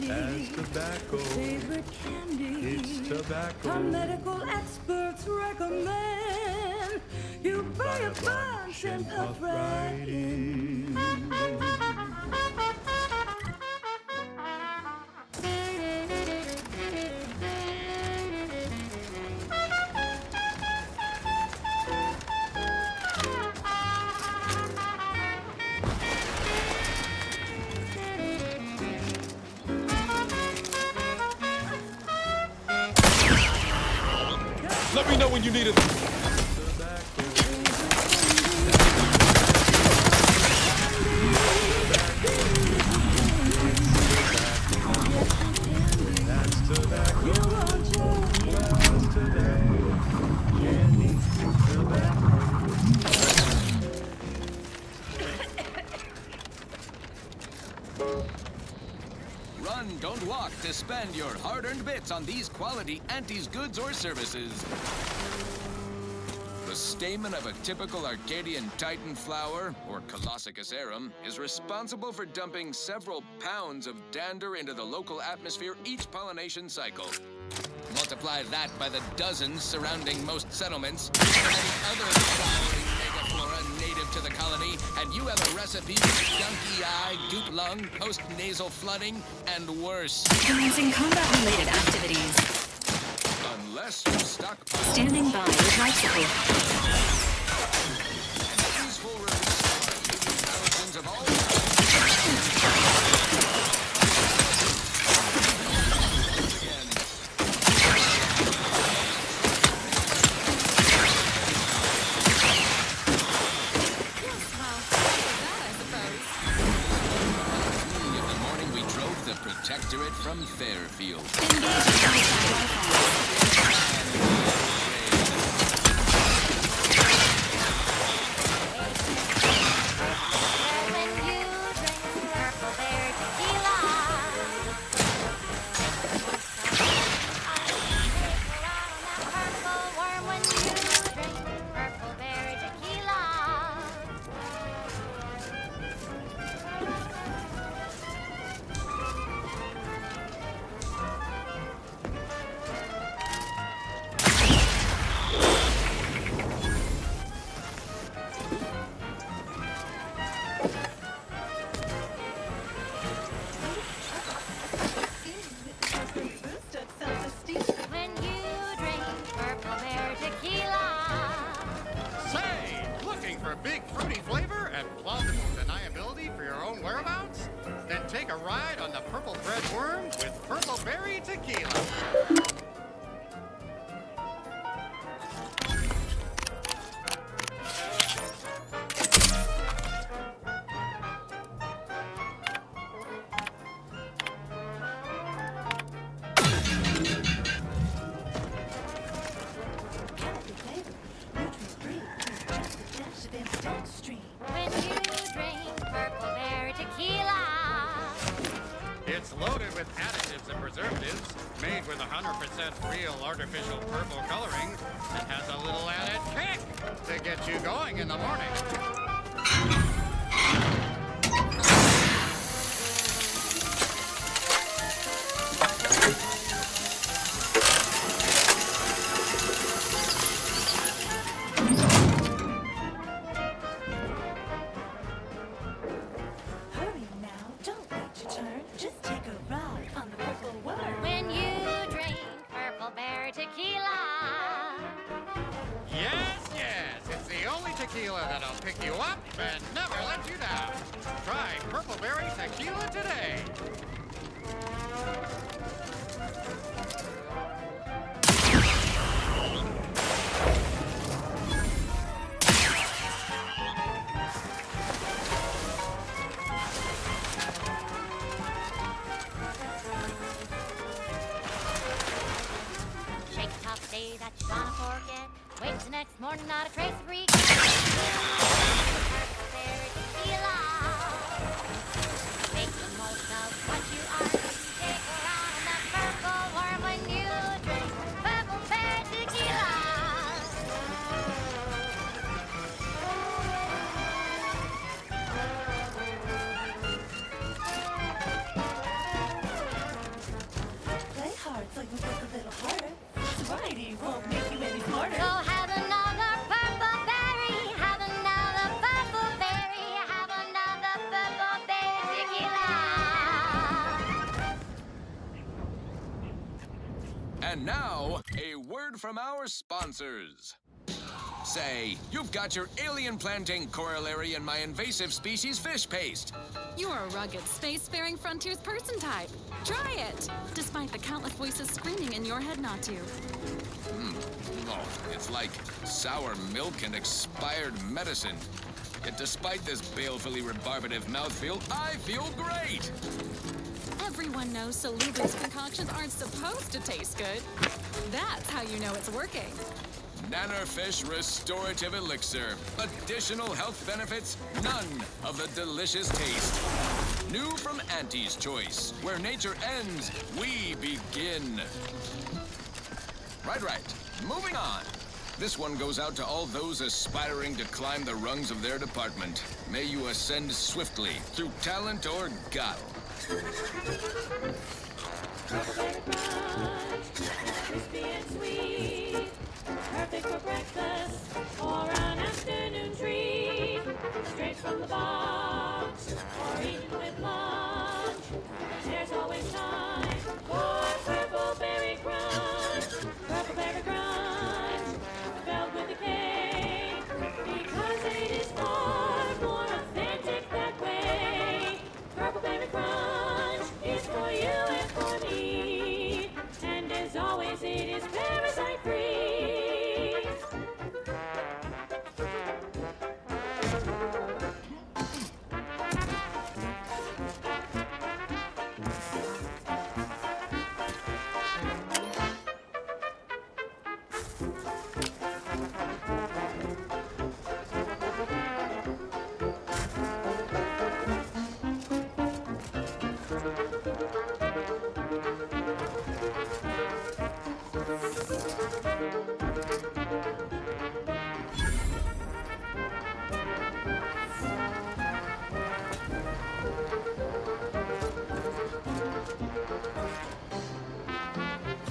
That's tobacco. Favorite candy. It's tobacco. Our medical experts recommend you buy a bunch and puff right in. Let me know when you need it. Run, don't walk to spend your hard-earned bits on these quality Auntie's goods or services. The stamen of a typical Arcadian Titan flower, or Colossicus arum, is responsible for dumping several pounds of dander into the local atmosphere each pollination cycle. Multiply that by the dozens surrounding most settlements and other flowering megaflora native to the colony, and you have a recipe for skunky eye, goop lung, post-nasal flooding, and worse. Commencing combat-related activities. Unless you're stuck. Standing by with life support. Useful release thousands of all. Protectorate from Fairfield. Big fruity flavor and plausible deniability for your own whereabouts? Then take a ride on the Purple Bread Worm with Purple Berry Tequila. When you drink Purple Berry Tequila. It's loaded with additives and preservatives, made with 100% real artificial purple coloring, and has a little added kick to get you going in the morning. tequila that'll pick you up and never let you down. Try Purple Berry Tequila today. Shake a tough day that you're gonna forget. Wake the next morning, not a trace of regret. Berry tequila. Make the most of what you are. Take around on that purple warm when you drink Purple Berry tequila. Play hard so you work a little harder. Sobriety won't make you any smarter. So have another purple berry. Have another purple berry. Have another purple berry tequila. And now, a word from our sponsors. Say, you've got your alien planting corollary in my invasive species fish paste. You're a rugged, spacefaring frontiers person type. Try it, despite the countless voices screaming in your head not to. Oh, it's like sour milk and expired medicine. Yet despite this balefully rebarbative mouthfeel, I feel great! Everyone knows salubrious concoctions aren't supposed to taste good. That's how you know it's working. Nannerfish Restorative Elixir. Additional health benefits, none of the delicious taste. New from Auntie's Choice. Where nature ends, we begin. Right. Moving on. This one goes out to all those aspiring to climb the rungs of their department. May you ascend swiftly through talent or guile. Crispy and sweet, perfect for breakfast or an afternoon treat. Straight from the box or eaten with lunch. There's always time for Purple Berry Crunch. Purple Berry Crunch, spelled with a K, because it is far more authentic that way. Purple Berry Crunch is for you and for me, and as always it is parasite free.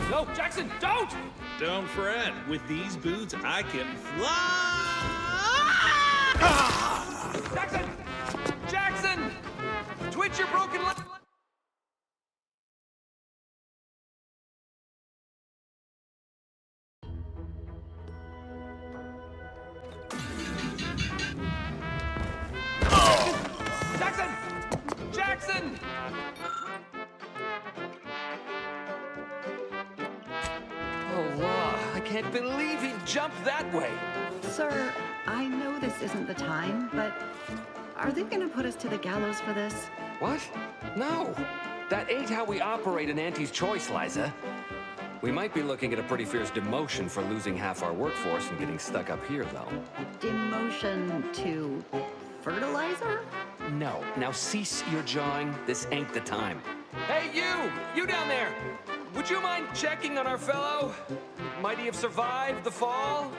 No, Jackson, don't! Don't fret. With these boots, I can fly! Jackson! Jackson! Twitch your broken leg! Jackson! Jackson! Oh, wow. I can't believe he jumped that way. Sir, I know this isn't the time, but are they gonna put us to the gallows for this? What? No. That ain't how we operate in Auntie's Choice, Liza. We might be looking at a pretty fierce demotion for losing half our workforce and getting stuck up here, though. Demotion to fertilizer? No. Now cease your jawing. This ain't the time. Hey, you! You down there! Would you mind checking on our fellow? Might he have survived the fall?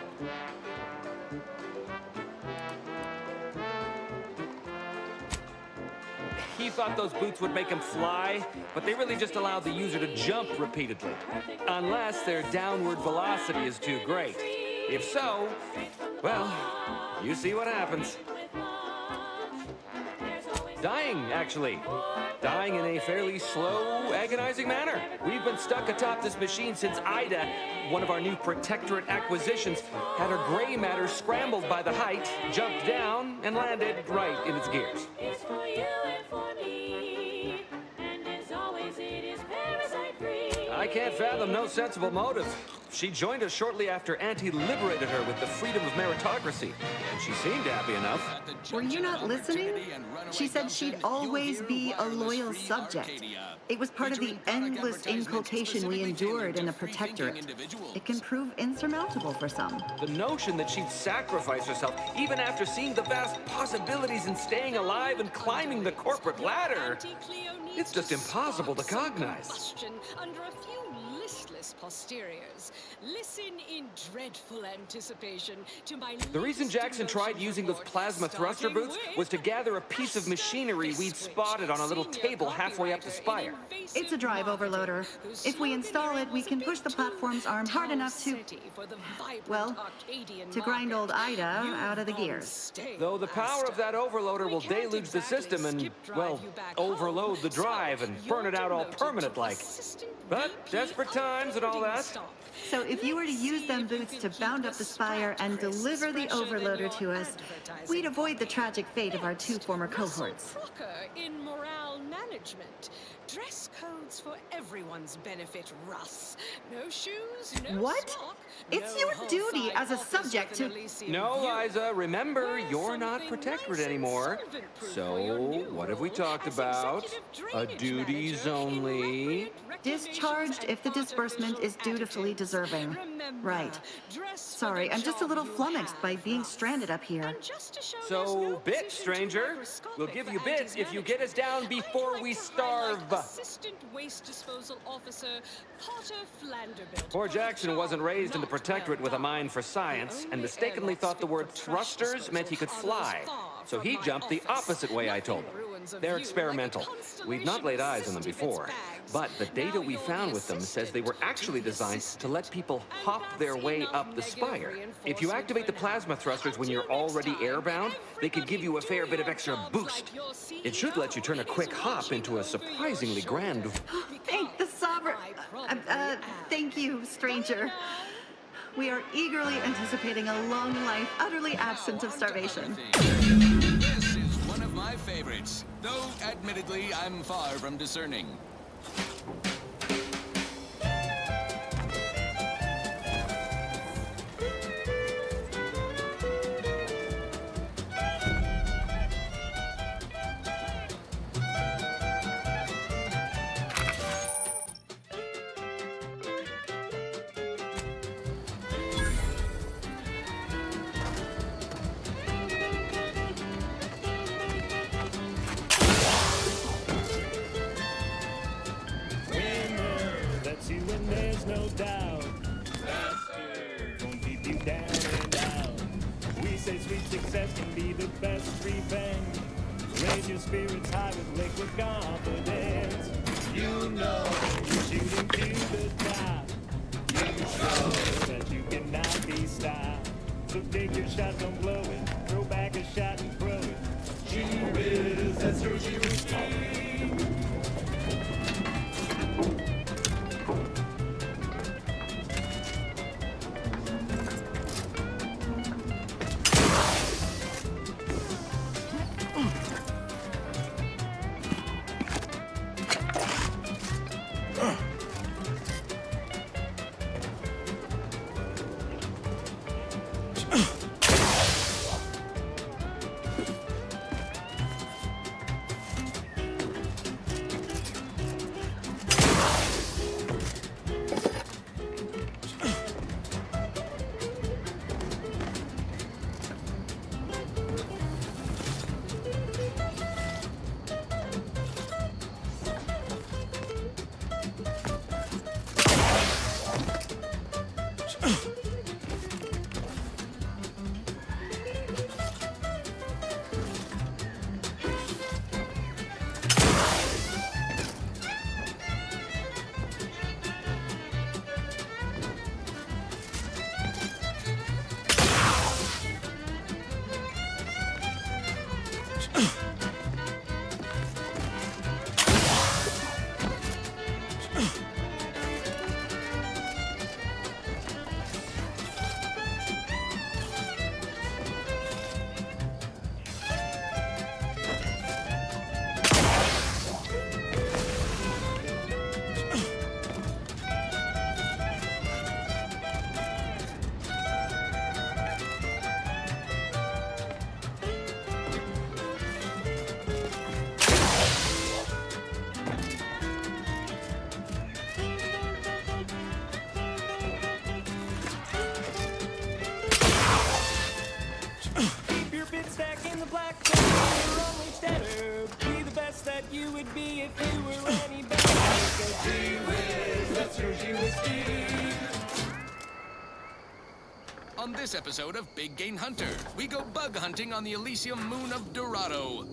He thought those boots would make him fly, but they really just allow the user to jump repeatedly. Unless their downward velocity is too great. If so, well, you see what happens. Dying, actually. Dying in a fairly slow, agonizing manner. We've been stuck atop this machine since Ida, one of our new Protectorate acquisitions, had her gray matter scrambled by the height, jumped down, and landed right in its gears. It's for you and for me. And as always, it is parasite-free. I can't fathom no sensible motive. She joined us shortly after Auntie liberated her with the freedom of meritocracy, and she seemed happy enough. Were you not listening? She said she'd always be a loyal subject. It was part of the endless inculcation we endured in the Protectorate. It can prove insurmountable for some. The notion that she'd sacrifice herself, even after seeing the vast possibilities in staying alive and climbing the corporate ladder, it's just impossible to cognize. Under a few listless posteriors. Listen in dreadful anticipation to my The reason Jackson tried using those plasma thruster boots was to gather a piece of machinery we'd spotted on a little table halfway up the spire. It's a drive overloader. If we install it, we can push the platform's arm hard enough to, well, to grind old Ida out of the gears. Though the power of that overloader will deluge the system and, well, overload the drive and burn it out all permanent-like. But desperate times and all that. So if you were to use them boots to bound up the spire and deliver the overloader to us, we'd avoid the tragic fate of our two former cohorts. in morale management. Dress codes for everyone's benefit, Russ. No shoes, no What? smock, It's no your duty as a subject to... No, Liza, remember, you're not Protectorate anymore. So, what have we talked about? A duties only. Discharged if the disbursement is dutifully deserving. Right. Sorry, I'm just a little flummoxed by being stranded up here. So, bit, stranger. We'll give you bits if you get us down before we starve. Assistant Waste Disposal Officer Potter Flanderbilt. Poor Jackson wasn't raised in the Protectorate with a mind for science and mistakenly thought the word thrusters meant he could fly. So he jumped the opposite way, I told him. They're experimental. We've not laid eyes on them before, but the data we found with them says they were actually designed to let people hop their way up the spire. If you activate the plasma thrusters when you're already airbound, they could give you a fair bit of extra boost. It should let you turn a quick hop into a surprisingly grand... Thank the Sovereign... thank you, stranger. We are eagerly anticipating a long life, utterly absent of starvation. This is one of my favorites, though admittedly I'm far from discerning. That's you and there's no doubt. Gonna keep you down and out. We say sweet success can be the best revenge. Raise your spirits high with liquid confidence. You know you're shooting to the top. You show that you cannot be stopped. So take your shot, don't blow it. Throw back a shot and throw it. She whiz, that's her she would be if you were any better. Let's go Gee-whiz, let's go Gee-whiz Steve. On this episode of Big Game Hunter, we go bug hunting on the Elysium moon of Dorado.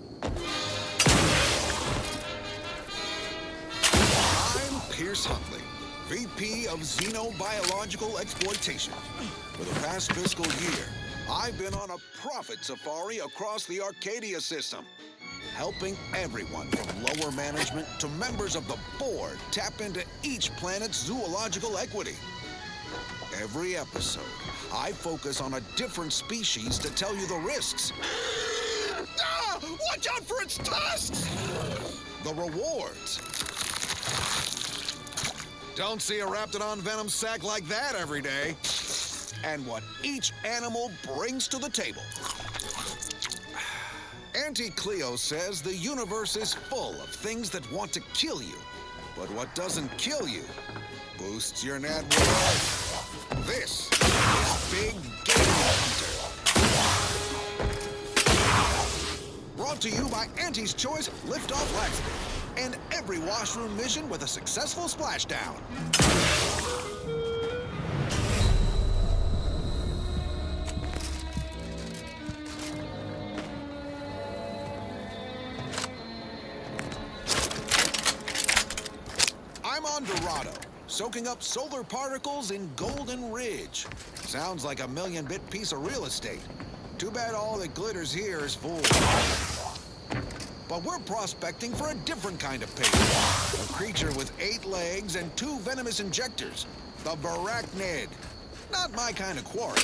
I'm Pierce Huntley, VP of Xenobiological Exploitation. For the past fiscal year, I've been on a profit safari across the Arcadia system, helping everyone from lower management to members of the board tap into each planet's zoological equity. Every episode, I focus on a different species to tell you the risks. Ah! Watch out for its tusks! The rewards. Don't see a Raptidon venom sac like that every day. And what each animal brings to the table. Auntie Cleo says the universe is full of things that want to kill you. But what doesn't kill you boosts your net worth. This is Big Game Hunter. Brought to you by Auntie's Choice Liftoff Laxative. And every washroom mission with a successful splashdown. I'm on Dorado, soaking up solar particles in Golden Ridge. Sounds like a million-bit piece of real estate. Too bad all that glitters here is full. But we're prospecting for a different kind of pig. A creature with 8 legs and 2 venomous injectors. The Barachnid. Not my kind of quarry.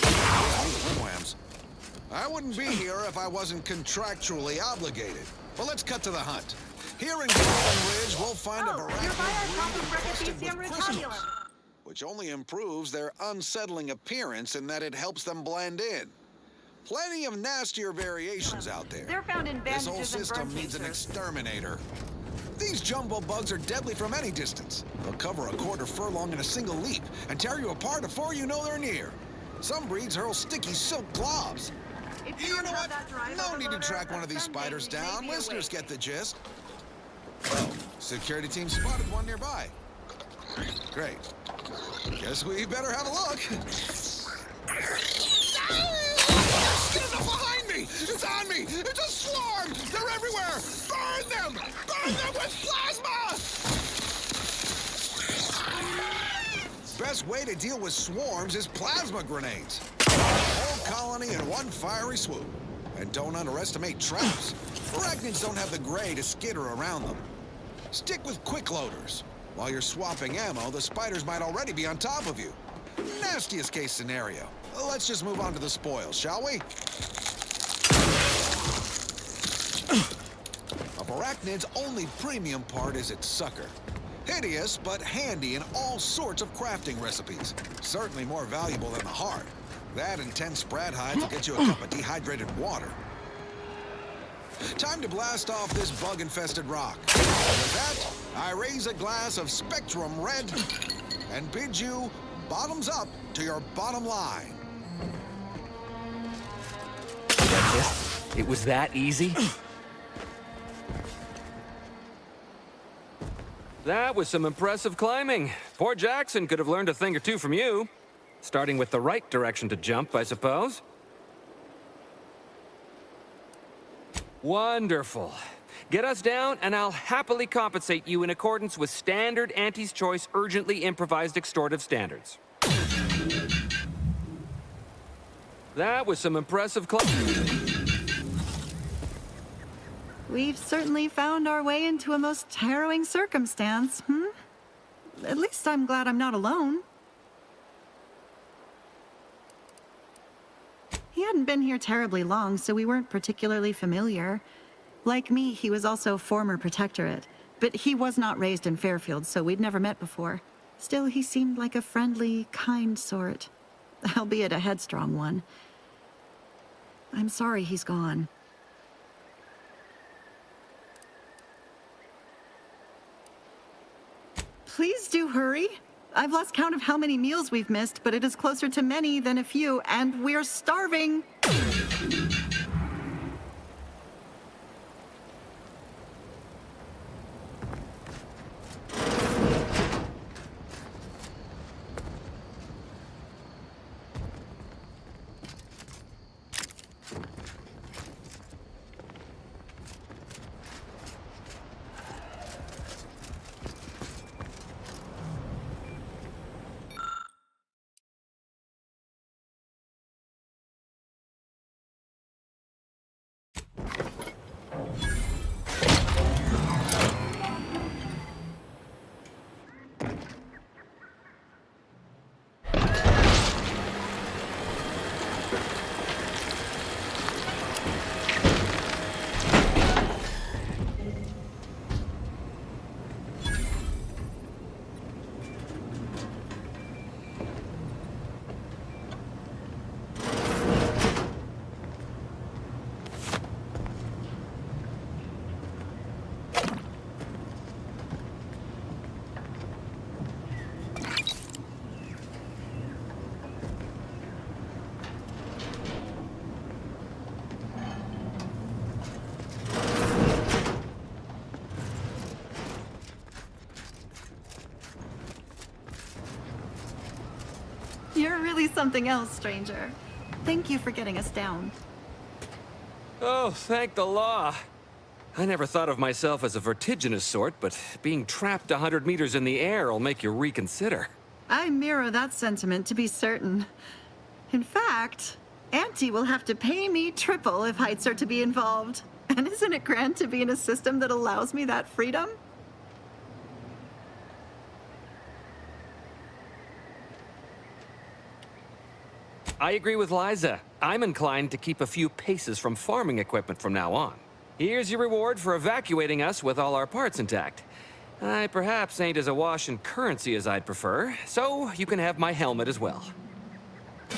Whams. I wouldn't be here if I wasn't contractually obligated. But let's cut to the hunt. Here in Golden Ridge, we'll find a Barachnid breed with crystal, which only improves their unsettling appearance in that it helps them blend in. Plenty of nastier variations out there. They're found in This whole bandages and system burn needs an cases. exterminator. These jumbo bugs are deadly from any distance. They'll cover a quarter furlong in a single leap and tear you apart before you know they're near. Some breeds hurl sticky silk globs. You know what? No need to track one of these spiders down. Listeners get the gist. Oh, security team spotted one nearby. Great. Guess we better have a look. Get enough behind me! It's on me! It's a swarm! They're everywhere! Burn them! Burn them with plasma! Best way to deal with swarms is plasma grenades. Whole colony in one fiery swoop. And don't underestimate traps. Arachnids don't have the gray to skitter around them. Stick with quick loaders. While you're swapping ammo, the spiders might already be on top of you. Nastiest case scenario. Let's just move on to the spoils, shall we? A Barachnid's only premium part is its sucker. Hideous, but handy in all sorts of crafting recipes. Certainly more valuable than the heart. That and 10 sprat hides will get you a cup of dehydrated water. Time to blast off this bug-infested rock. With that, I raise a glass of Spectrum Red and bid you bottoms up to your bottom line. That's it? It was that easy? That was some impressive climbing. Poor Jackson could have learned a thing or two from you. Starting with the right direction to jump, I suppose. Wonderful. Get us down, and I'll happily compensate you in accordance with standard Auntie's Choice urgently improvised extortive standards. That was some impressive climbing. We've certainly found our way into a most harrowing circumstance, At least I'm glad I'm not alone. He hadn't been here terribly long, so we weren't particularly familiar. Like me, he was also former protectorate, but he was not raised in Fairfield, so we'd never met before. Still, he seemed like a friendly, kind sort, albeit a headstrong one. I'm sorry he's gone. Please do hurry. I've lost count of how many meals we've missed, but it is closer to many than a few, and we're starving. something else, stranger. Thank you for getting us down. Oh, thank the law. I never thought of myself as a vertiginous sort, but being trapped 100 meters in the air will make you reconsider. I mirror that sentiment, to be certain. In fact, Auntie will have to pay me triple if heights are to be involved. And isn't it grand to be in a system that allows me that freedom? I agree with Liza. I'm inclined to keep a few paces from farming equipment from now on. Here's your reward for evacuating us with all our parts intact. I perhaps ain't as awash in currency as I'd prefer, so you can have my helmet as well.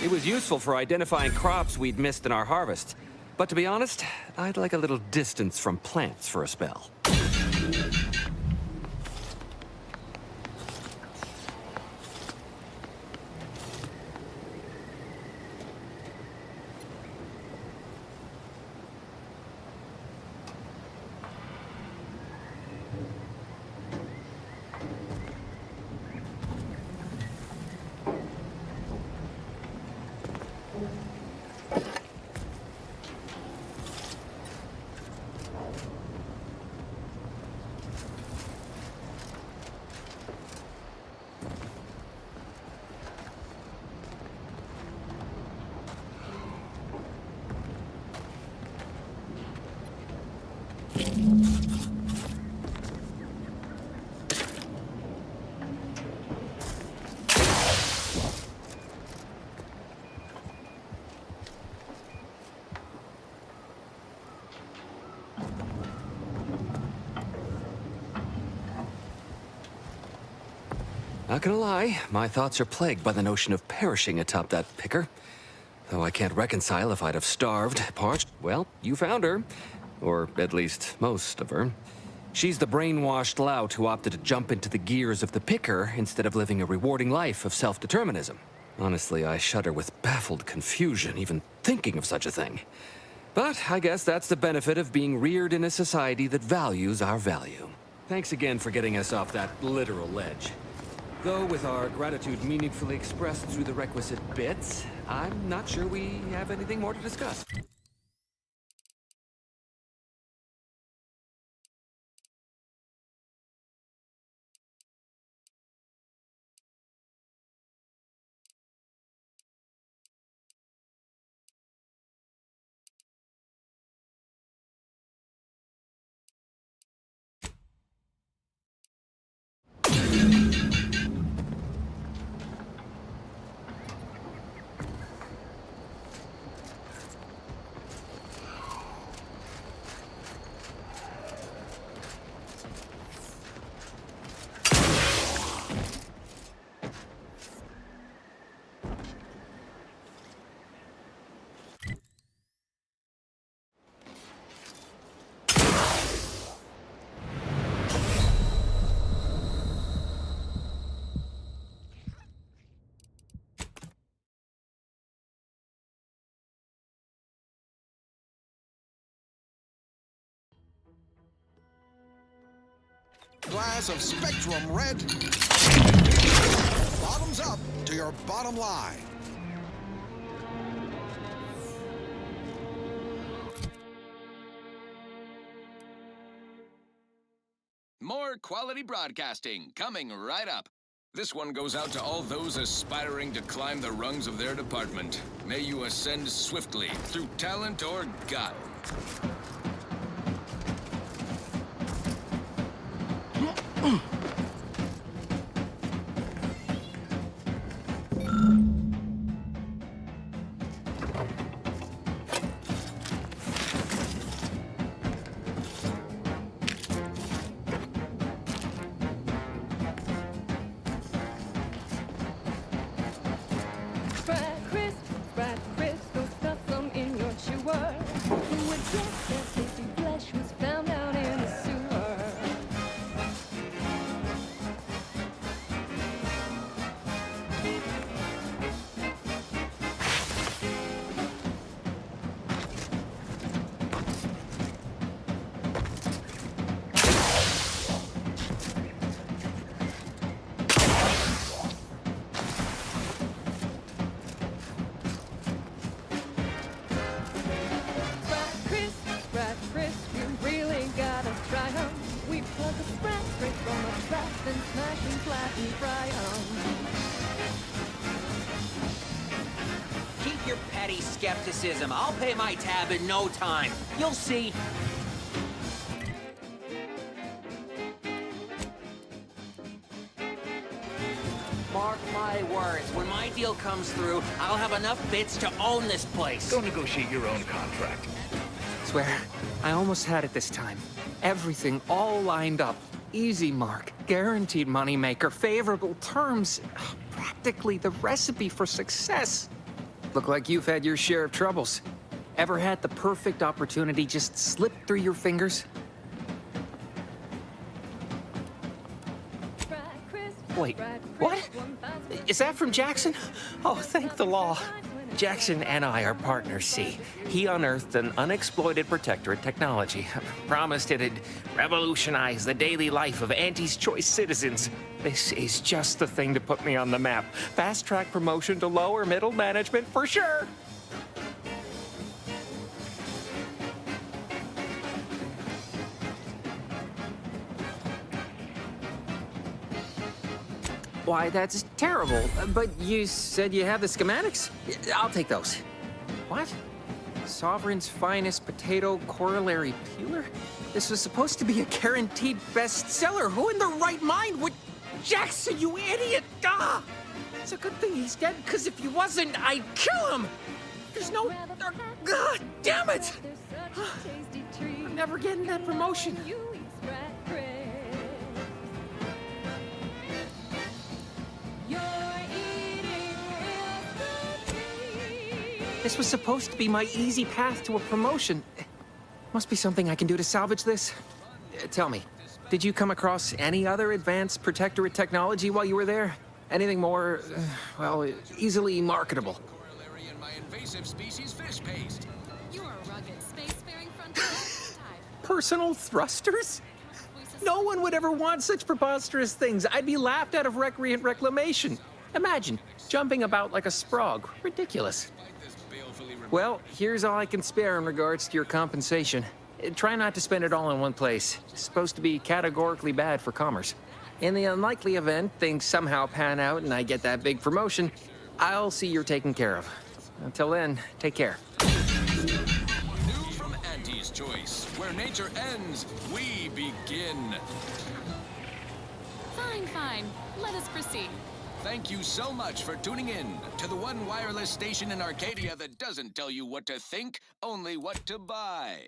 It was useful for identifying crops we'd missed in our harvest. But to be honest, I'd like a little distance from plants for a spell. Not gonna lie, my thoughts are plagued by the notion of perishing atop that picker. Though I can't reconcile if I'd have starved, parched. Well, you found her. Or at least most of her. She's the brainwashed lout who opted to jump into the gears of the picker instead of living a rewarding life of self-determinism. Honestly, I shudder with baffled confusion even thinking of such a thing. But I guess that's the benefit of being reared in a society that values our value. Thanks again for getting us off that literal ledge. Though with our gratitude meaningfully expressed through the requisite bits, I'm not sure we have anything more to discuss. Glass of Spectrum Red. Bottoms up to your bottom line. More quality broadcasting coming right up. This one goes out to all those aspiring to climb the rungs of their department. May you ascend swiftly through talent or guile. Spread Crisco, stuff some in your chewer. Who would guess that tasty flesh was found out in the sewer? like a sprat straight from a trap, then smash and flat and fry 'em. Keep your petty skepticism. I'll pay my tab in no time. You'll see. Mark my words, when my deal comes through, I'll have enough bits to own this place. Go negotiate your own contract. Swear, I almost had it this time. Everything all lined up. Easy mark, guaranteed moneymaker, favorable terms. Practically the recipe for success. Look like you've had your share of troubles. Ever had the perfect opportunity just slip through your fingers? Wait, what? Is that from Jackson? Oh, thank the law. Jackson and I are partners, see. He unearthed an unexploited protectorate technology. Promised it'd revolutionize the daily life of Auntie's choice citizens. This is just the thing to put me on the map. Fast-track promotion to lower middle management for sure. Why, that's terrible. But you said you have the schematics? I'll take those. What? Sovereign's finest potato corollary peeler? This was supposed to be a guaranteed bestseller. Who in their right mind would... Jackson, you idiot! Ah! It's a good thing he's dead, because if he wasn't, I'd kill him! There's no... God damn it! I'm never getting that promotion. This was supposed to be my easy path to a promotion. Must be something I can do to salvage this. Tell me, did you come across any other advanced protectorate technology while you were there? Anything more, well, easily marketable? Invasive species fish paste. You're a rugged spacefaring frontier type. Personal thrusters? No one would ever want such preposterous things. I'd be laughed out of recreant reclamation. Imagine, jumping about like a sprog. Ridiculous. Well, here's all I can spare in regards to your compensation. Try not to spend it all in one place. It's supposed to be categorically bad for commerce. In the unlikely event things somehow pan out and I get that big promotion, I'll see you're taken care of. Until then, take care. New from Auntie's Choice, where nature ends, we begin. Fine, fine. Let us proceed. Thank you so much for tuning in to the one wireless station in Arcadia that doesn't tell you what to think, only what to buy.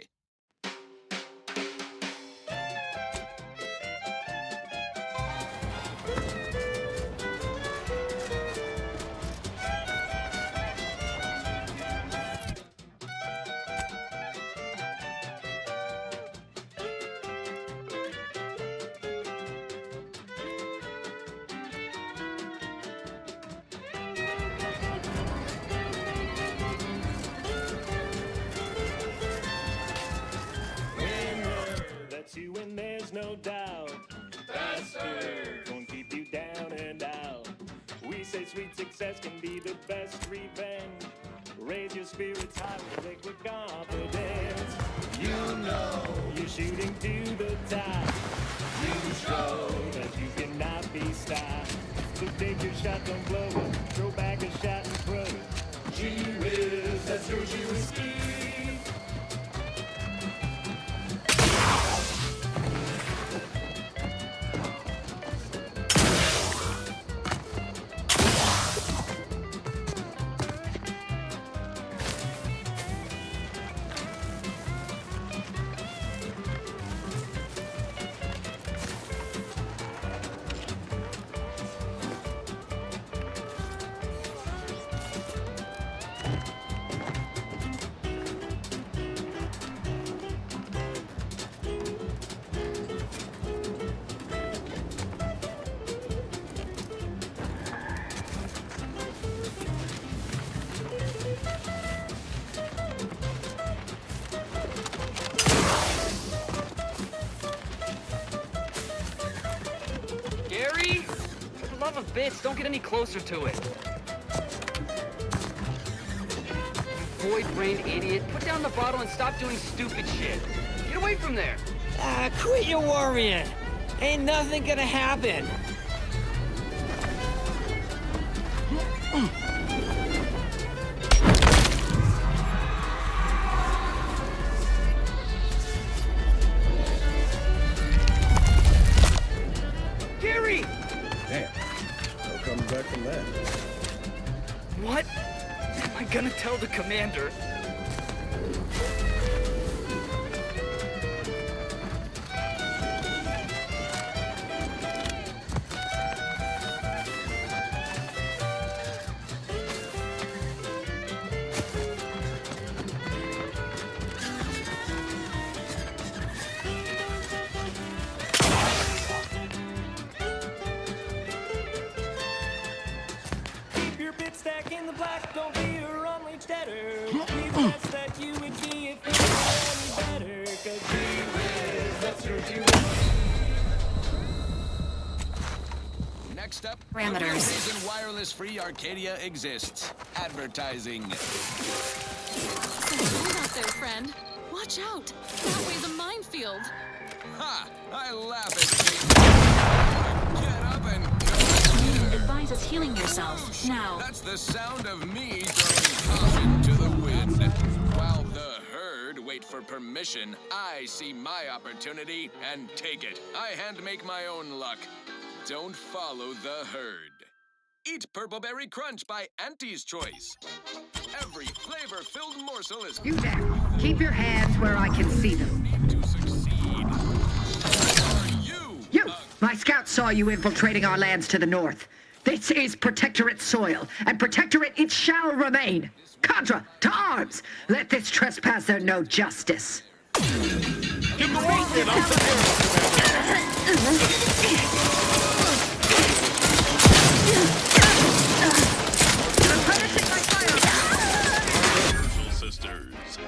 You when there's no doubt. Faster! Won't keep you down and out. We say sweet success can be the best revenge. Raise your spirits high with liquid confidence. You know you're shooting to the top. You show that you cannot be stopped. So take your shot, don't blow it. Throw back a shot and throw it. Gee whiz, that's your G whiskey. Bits, don't get any closer to it. Void-brained idiot. Put down the bottle and stop doing stupid shit. Get away from there. Quit your worrying. Ain't nothing gonna happen. Gary! Damn. No coming back from that. What am I gonna tell the commander? Keep your bit stack in the black, don't be a wrong-wage debtor. Be the best that you would be if you were any better. 'Cause gee whiz, that's your due. Next up, Parameters. the reason wireless-free Arcadia exists. Advertising. Hold out there, friend. Watch out. That way's a minefield. Ha! I laugh at you. Get up and go. Advises healing yourself now. That's the sound of me throwing caution to the wind. While the herd wait for permission, I see my opportunity and take it. I hand make my own luck. Don't follow the herd. Eat Purple Berry Crunch by Auntie's Choice. Every flavor-filled morsel is... You there! Keep your hands where I can see them. to succeed. Are You! My scouts saw you infiltrating our lands to the north. This is Protectorate soil, and Protectorate it shall remain. Cadre, to arms! Let this trespasser know justice. Sisters.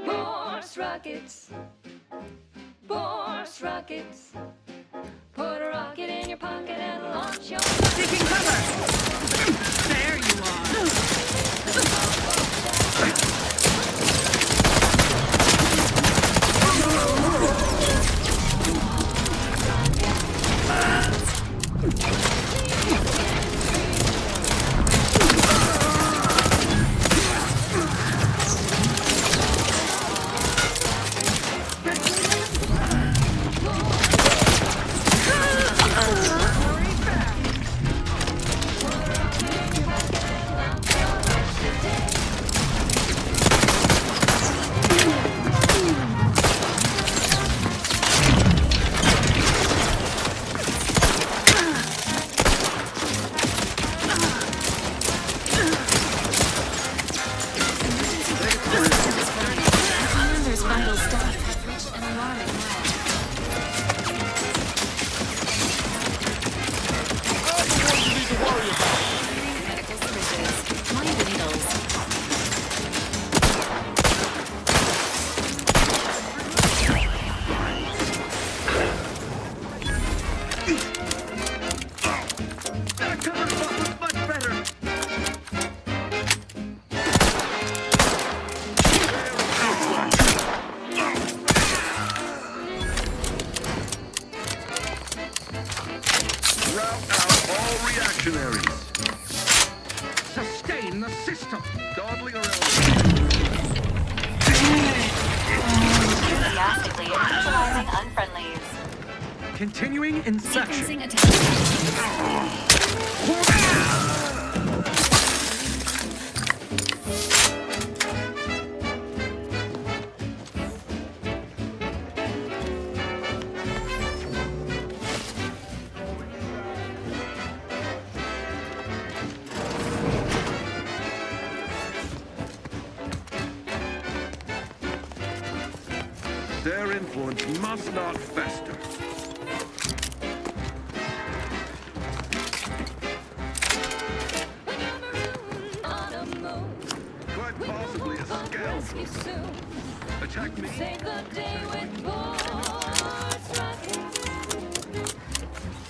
Force rockets. Force rockets. Put a rocket in your pocket and launch your... Taking cover! There you are! Commander's vital stats have reached an alarming medical services. Mind needles. That cover spot was much better! Route out all reactionaries. Sustain the system! Dawdling around. Enthusiastically neutralizing unfriendlies. Continuing inception. Sequencing attack. Their influence must not fester. On a move. Quite possibly a Rescue scoundrel. soon. Attack me. Save the day with force rockets.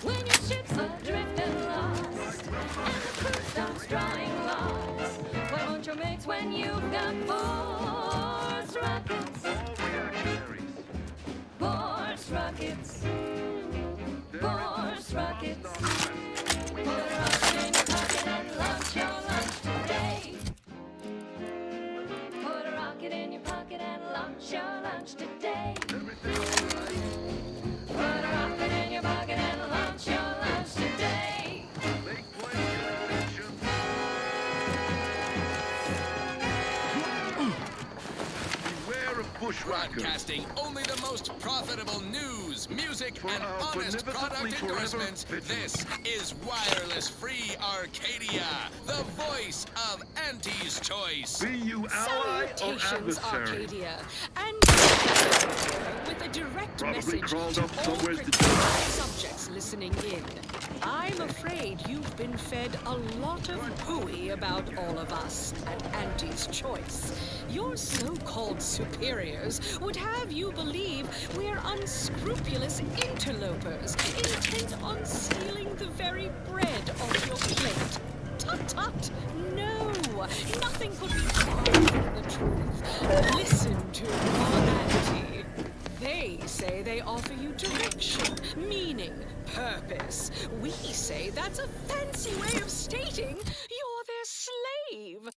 When your ship's adrift and lost, and the crew stops drawing lots. Why won't your mates when you've got force rockets? All reactionaries. Force Force rockets. Force rockets. Put a rocket in your pocket and launch your lunch today. Put a rocket in your pocket and launch your lunch today. Put a rocket in your pocket and launch your lunch today. Beware of bushwhackers. Broadcasting only the most profitable news, music, For and our honest beneficently product forever endorsements. This is Wireless Free Arcadia, the voice of Auntie's Choice. Be you ally or Salutations, adversary? Arcadia, and with a direct Probably message crawled to up all somewhere to protected subjects listening in. I'm afraid you've been fed a lot of hooey about all of us at Auntie's Choice. Your so-called superiors would have you believe we're unscrupulous interlopers, intent on stealing the very bread off your plate. Tut-tut! No! Nothing could be farther from the truth. Listen to your auntie. They say they offer you direction, meaning, purpose. We say that's a fancy way of stating you're their slave.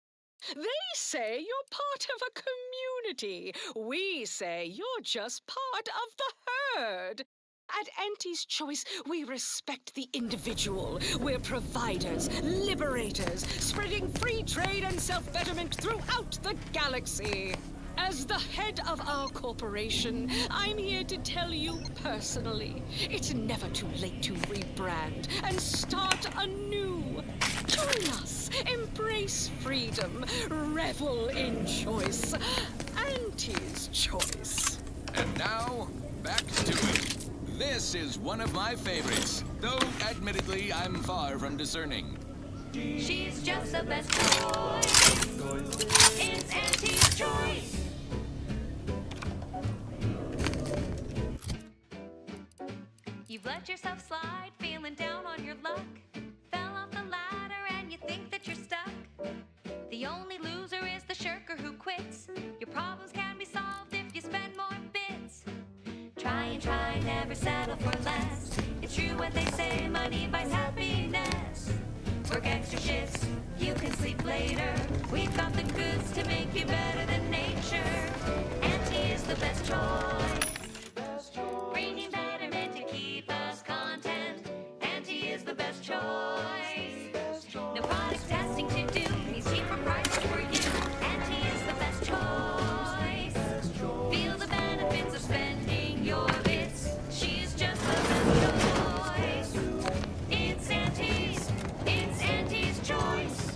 They say you're part of a community. We say you're just part of the herd. At Auntie's Choice, we respect the individual. We're providers, liberators, spreading free trade and self-betterment throughout the galaxy. As the head of our corporation, I'm here to tell you personally, it's never too late to rebrand and start anew. Join us, embrace freedom, revel in choice. Auntie's Choice. And now, back to it. This is one of my favorites, though admittedly I'm far from discerning. She's just the best choice. It's Auntie's Choice. You've let yourself slide, feeling down on your luck. Fell off the ladder and you think that you're stuck. The only loser is the shirker who quits. Your problems can be solved if you spend more bits. Try and try, never settle for less. It's true what they say, money buys happiness. Work extra shifts, you can sleep later. We've got the goods to make you better than nature. Auntie is the best choice. Bringing betterment to keep us content. Auntie is the best choice. No product testing to do, means cheaper prices for you. Auntie is the best choice. Feel the benefits of spending your bits. She's just the best choice. It's Auntie's Choice.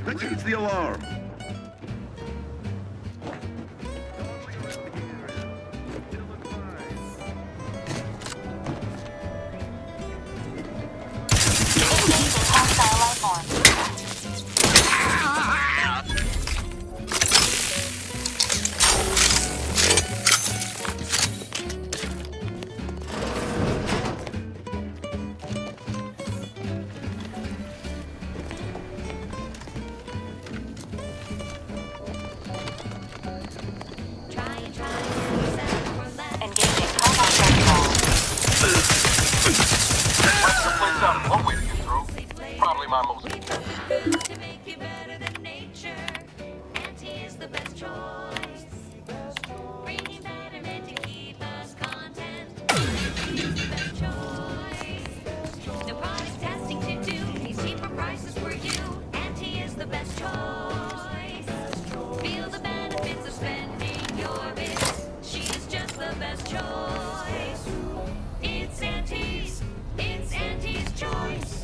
It's the alarm. Probably my most. To make you better than nature. Auntie is the best choice. Bringing betterment to keep us content. Auntie is the best choice. No product testing to do. These cheaper prices for you. Auntie is the best choice. Feel the benefits of spending your bits. She's just the best choice. It's Auntie's Choice.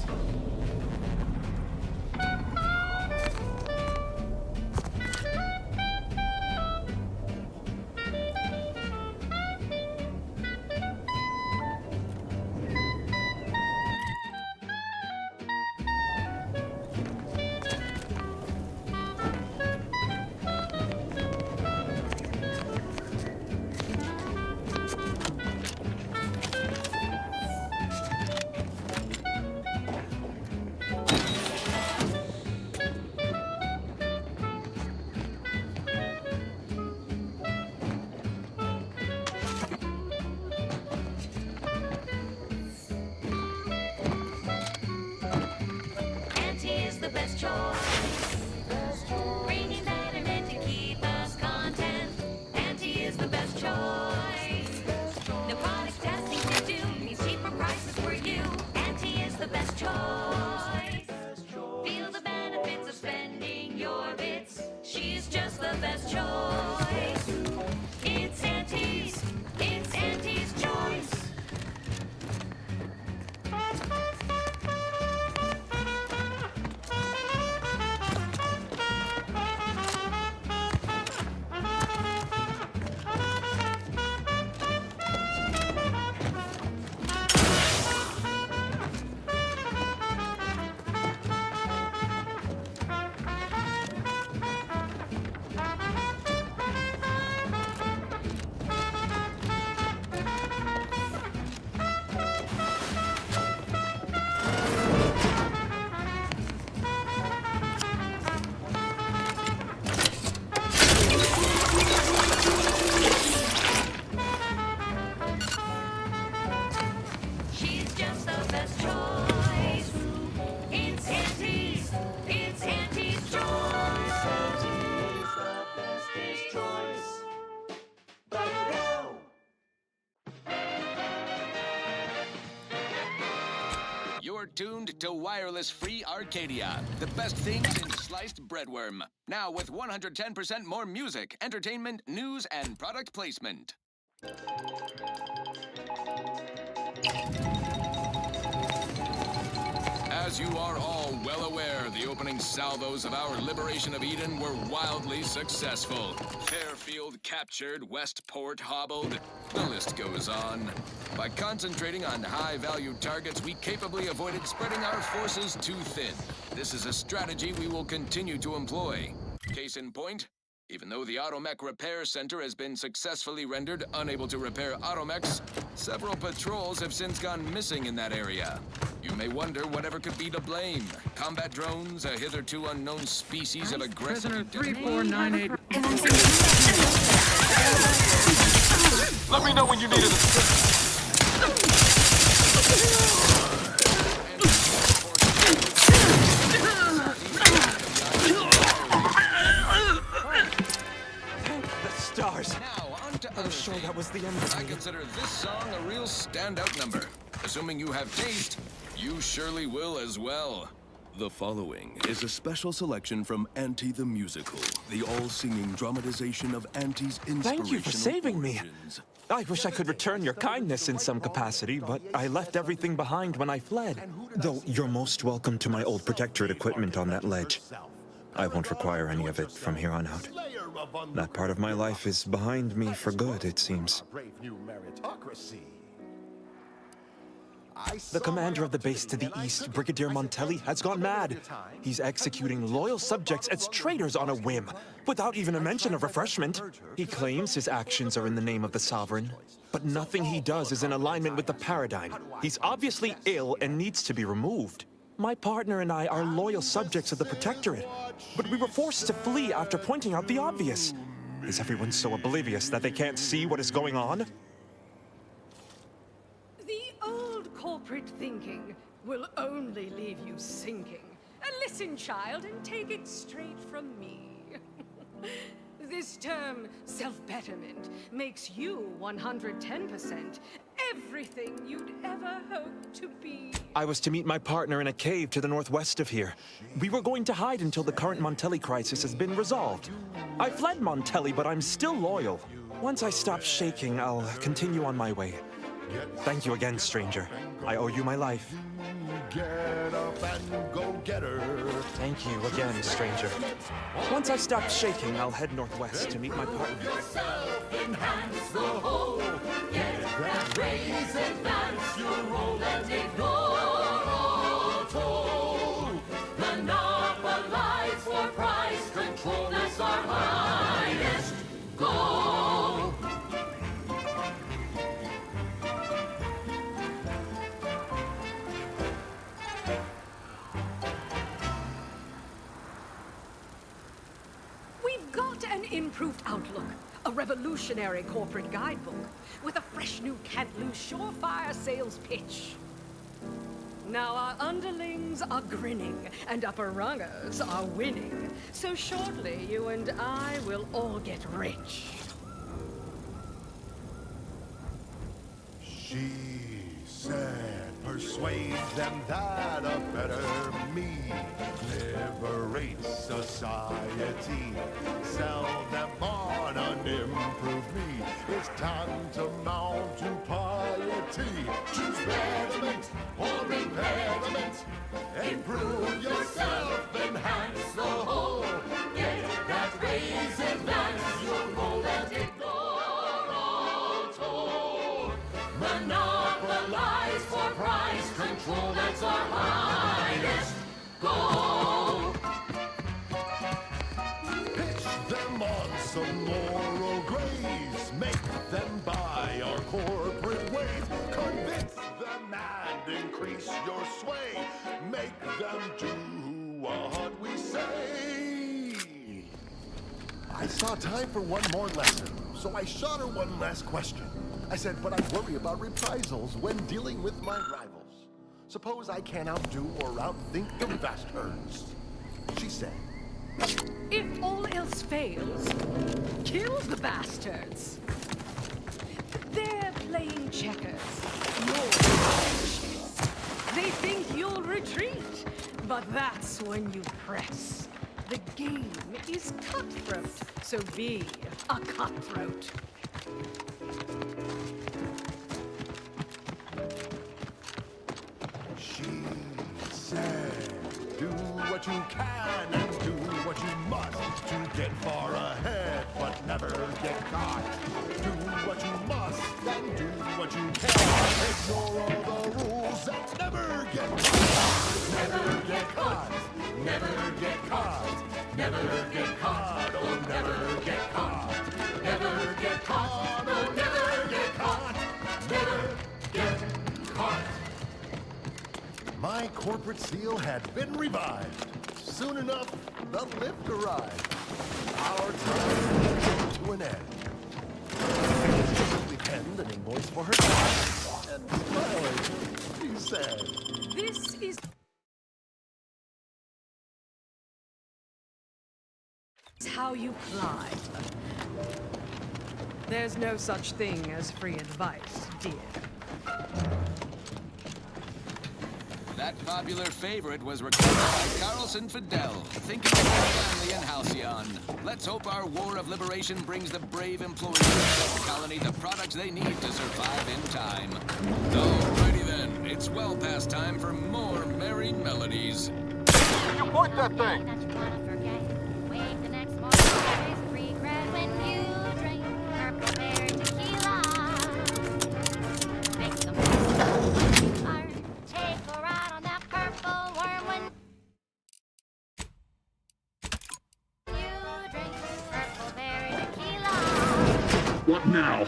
you're tuned to wireless-free Arcadia, the best things in sliced breadworm. Now with 110% more music, entertainment, news, and product placement. As you are all well aware, the opening salvos of our liberation of Eden were wildly successful. Fairfield captured, Westport hobbled. The list goes on. By concentrating on high-value targets, we capably avoided spreading our forces too thin. This is a strategy we will continue to employ. Case in point, even though the Automech Repair Center has been successfully rendered unable to repair automechs, several patrols have since gone missing in that area. You may wonder whatever could be to blame. Combat drones, a hitherto unknown species of aggressive... Prisoner 3498. Let me know when you need it. Stars. Now, on to I was sure that was the end of I consider this song a real standout number. Assuming you have taste, you surely will as well. The following is a special selection from Auntie the Musical, the all-singing dramatization of Auntie's inspirational Thank you for saving me. origins. I wish I could return your kindness in some capacity, but I left everything behind when I fled. Though you're most welcome to my old Protectorate equipment on that ledge. I won't require any of it from here on out. That part of my life is behind me for good, it seems. The commander of the base to the east, Brigadier Montelli, has gone mad. He's executing loyal subjects as traitors on a whim, without even a mention of refreshment. He claims his actions are in the name of the sovereign, but nothing he does is in alignment with the paradigm. He's obviously ill and needs to be removed. My partner and I are loyal subjects of the Protectorate, but we were forced to flee after pointing out the obvious. Is everyone so oblivious that they can't see what is going on? The old corporate thinking will only leave you sinking. Listen, child, and take it straight from me. This term, self-betterment, makes you 110% everything you'd ever hope to be. I was to meet my partner in a cave to the northwest of here. We were going to hide until the current Montelli crisis has been resolved. I fled Montelli, but I'm still loyal. Once I stop shaking, I'll continue on my way. Thank you again, stranger. I owe you my life. Get up and go get her. Thank you again, stranger. Once I stop shaking, I'll head northwest to meet my partner. Yourself enhance the whole. Get that raise, advance your role and ignore all told. Monopolize for price control, that's our highest goal. We've got an improved outlook, a revolutionary corporate guidebook, with a fresh new can't-lose surefire sales pitch. Now our underlings are grinning, and upper rungers are winning. So shortly, you and I will all get rich. She said, persuade them that a better me liberates society. Sell them on an improved me. It's time to mount to piety. Choose betterment or impairment. Improve yourself, enhance the whole. Get that raise, advance your role and ignore all told. Monopolize for price control, that's our highest goal. Pitch them on some moral grace. Make them buy our corporate ways. Convince them and increase your sway. Make them do what we say. I saw time for one more lesson, so I shot her one last question. I said, but I worry about reprisals when dealing with my rivals. Suppose I can't outdo or outthink the vast herds. She said, If all else fails, kill the bastards. They're playing checkers. You're playing chess. They think you'll retreat. But that's when you press. The game is cutthroat, so be a cutthroat. She said, do what you can and do what you must to get far ahead, but never get caught. Do what you must and do what you can. Ignore all the rules and never get caught. Never get caught. Never get caught. Never get caught. Oh, never get caught. Never get caught. Oh, never get caught. Never get caught. My corporate seal had been revived. Soon enough, the lift arrived. Our time came to an end. She simply penned an invoice for her time, and smiling, she said, This is how you climb. There's no such thing as free advice, dear. That popular favorite was recorded by Carlson Fidel, thinking of his family in Halcyon. Let's hope our war of liberation brings the brave employees of the colony the products they need to survive in time. Alrighty then, it's well past time for more merry melodies. You point that thing! What now?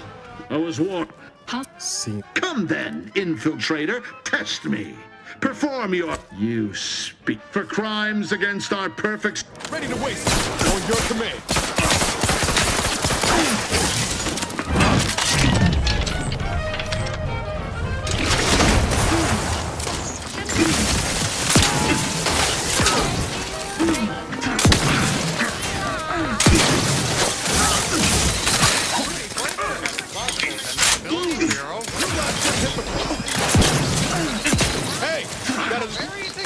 I was warned. See. Come then, infiltrator, test me. Perform your... You speak for crimes against our perfect... Ready to waste on your command. Hey, that is very easy.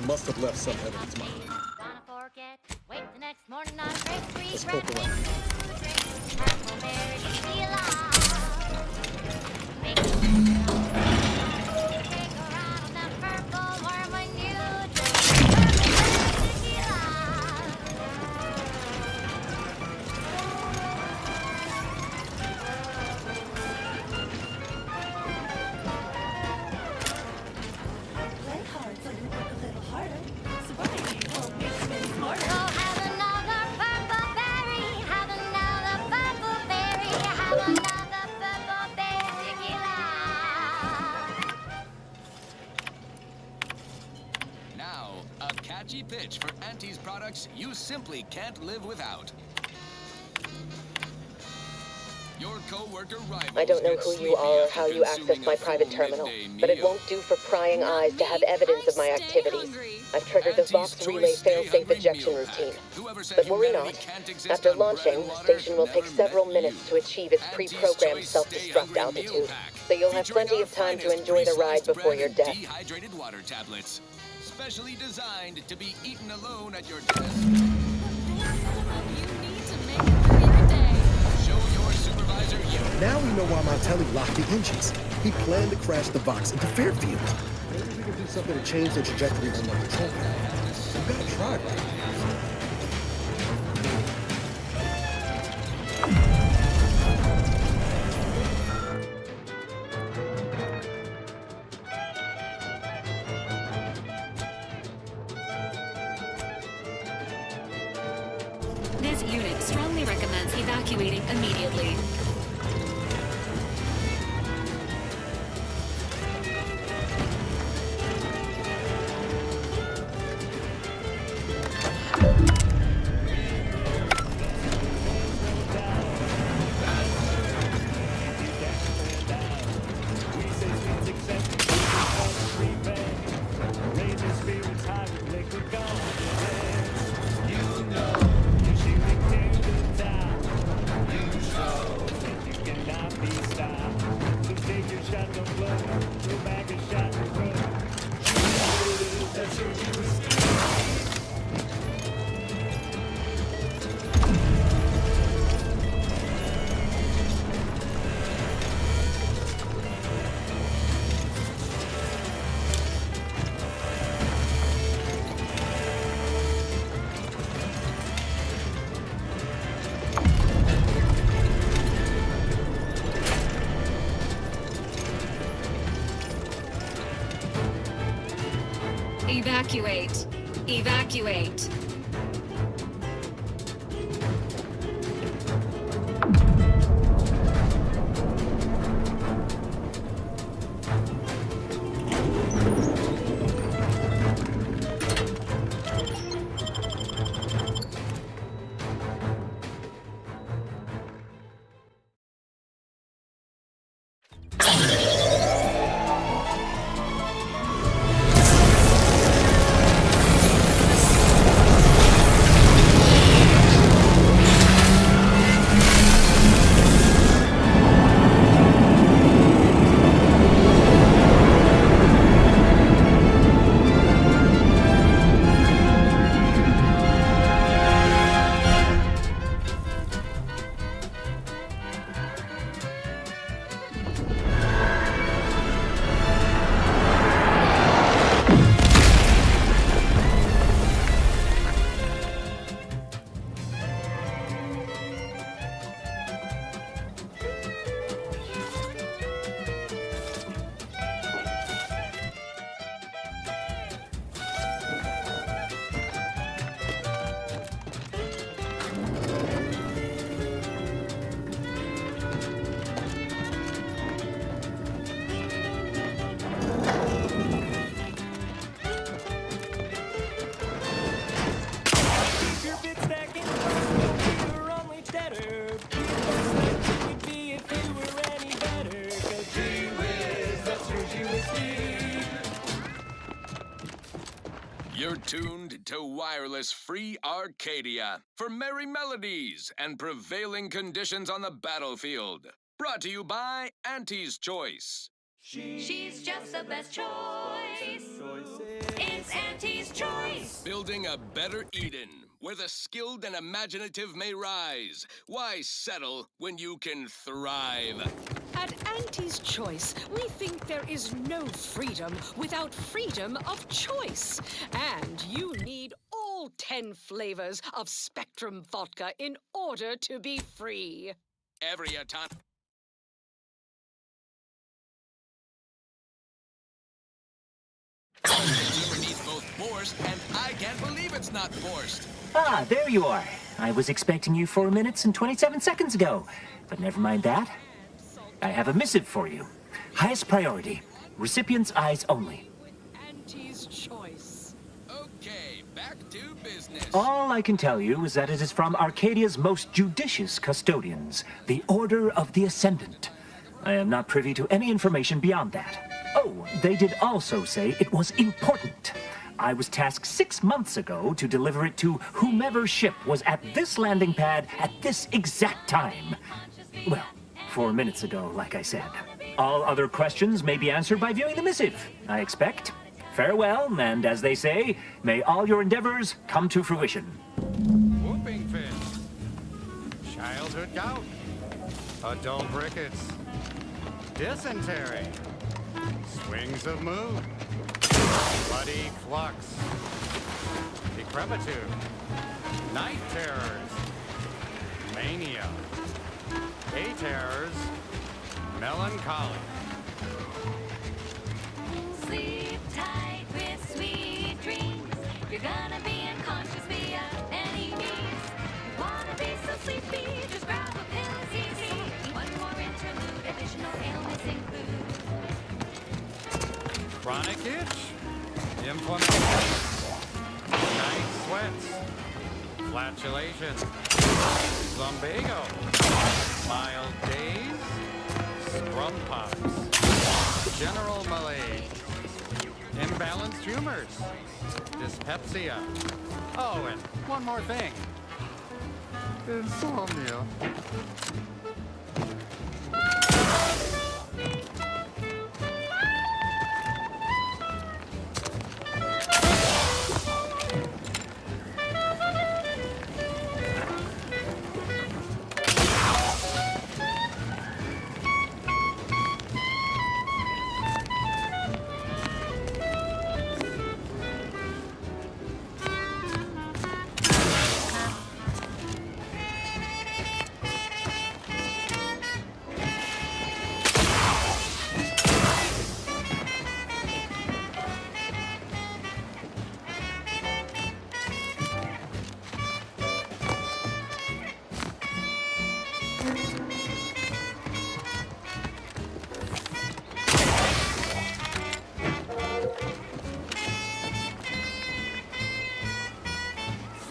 Must have left some evidence behind. Let's poke around. Pitch for Auntie's products you simply can't live without. Your co-worker I don't know who you are or how you access my private terminal, but it won't do for prying eyes to have evidence of my activities. I've triggered the Vox relay fail-safe ejection routine. But worry not. After launching, the station will take several minutes to achieve its pre-programmed self-destruct altitude, so you'll have plenty of time to enjoy the ride before your death. Dehydrated water tablets, specially designed to be eaten alone at your desk. Show your supervisor you. Now we know why Montelli locked the engines. He planned to crash the Vox into Fairfield. Maybe we can do something to change the trajectory on the control panel. We gotta try, right? This unit strongly recommends evacuating immediately. Evacuate. Evacuate. You're tuned to Wireless Free Arcadia for merry melodies and prevailing conditions on the battlefield. Brought to you by Auntie's Choice. She's just the best choice. It's Auntie's Choice. Building a better Eden, where the skilled and imaginative may rise. Why settle when you can thrive? At Auntie's Choice, we think there is no freedom without freedom of choice. And you need all 10 flavors of Spectrum vodka in order to be free. Every atomic... needs both forced, and I can't believe it's not forced. Ah, there you are. I was expecting you 4 minutes and 27 seconds ago. But never mind that. I have a missive for you. Highest priority. Recipient's eyes only. Auntie's Choice. Okay, back to business. All I can tell you is that it is from Arcadia's most judicious custodians, the Order of the Ascendant. I am not privy to any information beyond that. Oh, they did also say it was important. I was tasked 6 months ago to deliver it to whomever ship was at this landing pad at this exact time. Well, 4 minutes ago, like I said. All other questions may be answered by viewing the missive, I expect. Farewell, and as they say, may all your endeavors come to fruition. Whooping fit. Childhood gout. Adult rickets. Dysentery. Swings of moon. Bloody flux. Decrepitude. Night terrors. Mania. Day terrors. Melancholy. Sleep tight with sweet dreams. You're gonna be unconscious via any means. You wanna be so sleepy, just grab a pill, it's easy. One more interlude, additional ailments include Chronic itch. Inflammation. Night sweats. Flatulation. Lumbago. Mild days. Scrum pox. General malaise. Imbalanced humors. Dyspepsia. Oh, and one more thing. Insomnia.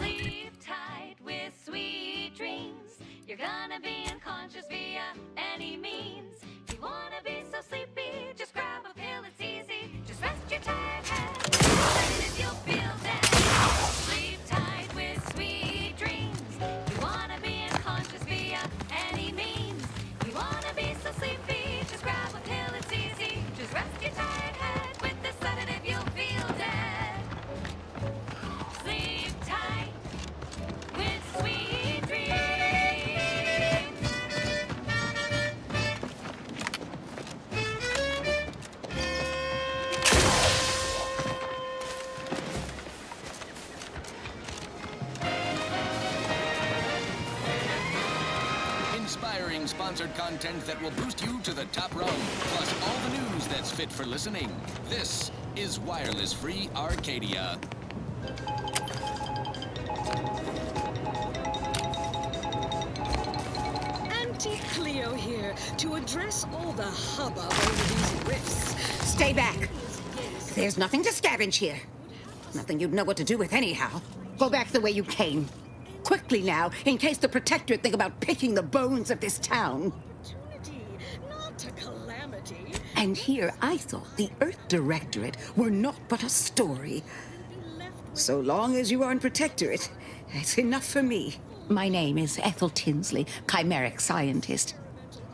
sleep tight with sweet dreams. You're gonna be unconscious via any means. You wanna be so sleepy, just grab a pill, it's easy. Just rest your tired head, and if you'll feel dead. Sleep tight with sweet dreams. You wanna be unconscious via any means. You wanna be so sleepy, just grab a pill, it's easy. Just rest your tired head, with the sedative you'll feel dead. Sleep tight with sweet dreams. Inspiring sponsored content that will boost you to the top rung, plus all the news that's fit for listening. This is Wireless Free Arcadia. Auntie Cleo here to address all the hubbub over these rifts. Stay back. There's nothing to scavenge here. Nothing you'd know what to do with anyhow. Go back the way you came. Quickly now, in case the Protectorate think about picking the bones of this town. Not a calamity. And here I thought the Earth Directorate were not but a story. So long as you aren't Protectorate, that's enough for me. My name is Ethel Tinsley, chimeric scientist.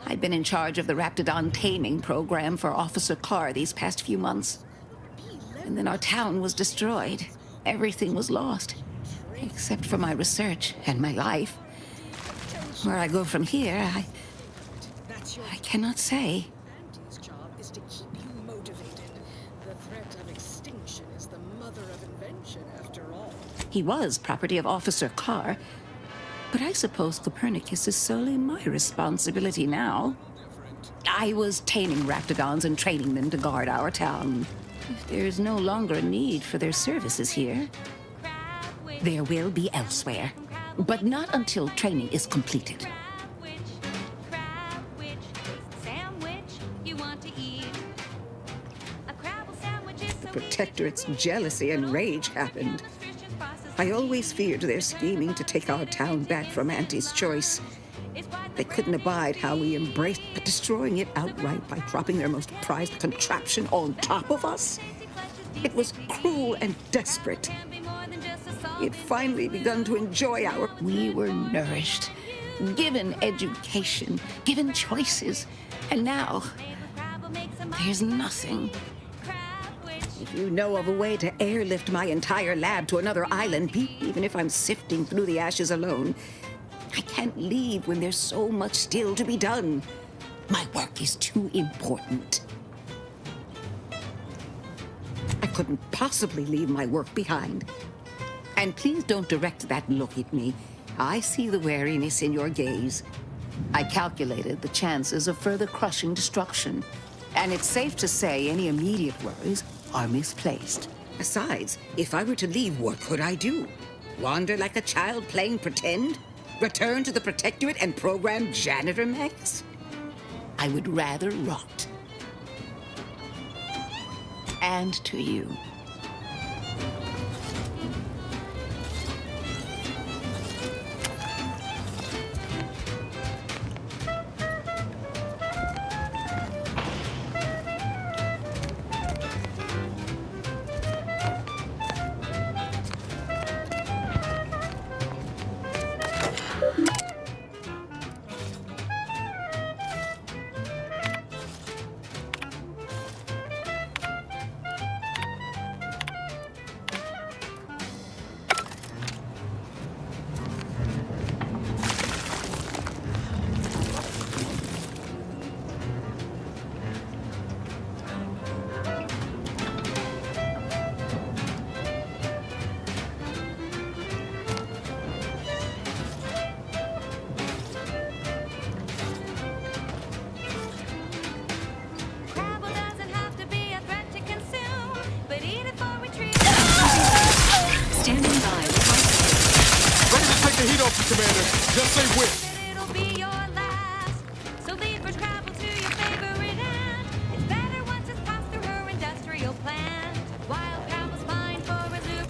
I've been in charge of the Raptidon taming program for Officer Carr these past few months. And then our town was destroyed. Everything was lost. Except for my research and my life. Where I go from here, I cannot say. Auntie's job is to keep you motivated. The threat of extinction is the mother of invention, after all. He was property of Officer Carr. But I suppose Copernicus is solely my responsibility now. I was taming Raptidons and training them to guard our town. If there's no longer a need for their services here, there will be elsewhere. But not until training is completed. Sandwich you want to eat. A Crabble sandwich is so Protectorate's jealousy and rage happened. I always feared their scheming to take our town back from Auntie's choice. They couldn't abide how we embraced, but destroying it outright by dropping their most prized contraption on top of us? It was cruel and desperate. We had finally begun to enjoy our... We were nourished, given education, given choices, and now there's nothing. If you know of a way to airlift my entire lab to another island, even if I'm sifting through the ashes alone, I can't leave when there's so much still to be done. My work is too important. I couldn't possibly leave my work behind. And please don't direct that look at me. I see the wariness in your gaze. I calculated the chances of further crushing destruction. And it's safe to say any immediate worries are misplaced. Besides, if I were to leave, what could I do? Wander like a child playing pretend? Return to the Protectorate and program janitor mechs? I would rather rot. And to you. Commander, just say when. It'll be your last. So leave for travel to your favorite end. It's better once it's passed through her industrial plant. Wild travel's fine for a loop.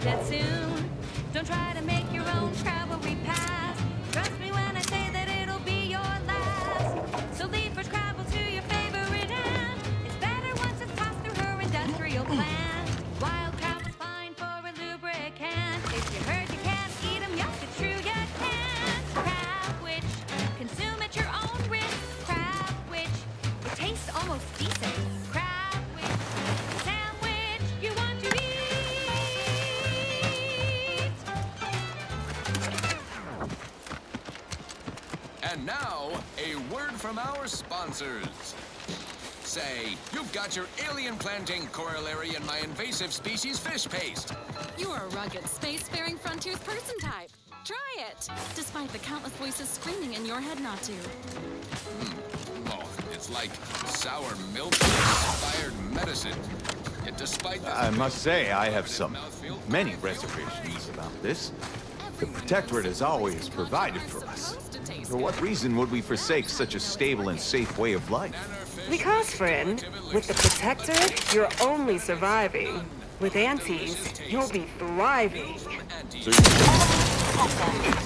That soon. Don't try to make your own travel repass. Trust me when I say that it'll be your last. So leave for travel to your favorite end. It's better once it's passed through her industrial plant. Wild travel's fine for a lubricant. If you heard you can't eat them, yes, it's true you can. Crab witch, consume at your own risk. Crab witch, it tastes almost decent. Crab witch, sandwich you want to eat. And now, a word from our sponsors. Say, you've got your alien planting corollary in my invasive species fish paste. You are a rugged, spacefaring frontiers person type. Try it, despite the countless voices screaming in your head not to. Oh, it's like sour milk-inspired medicine. Yet despite this... I must say, I have many reservations about this. The Protectorate has always provided for us. For what reason would we forsake such a stable and safe way of life? Because, friend, with the Protectorate, you're only surviving. With Aunties, you'll be thriving.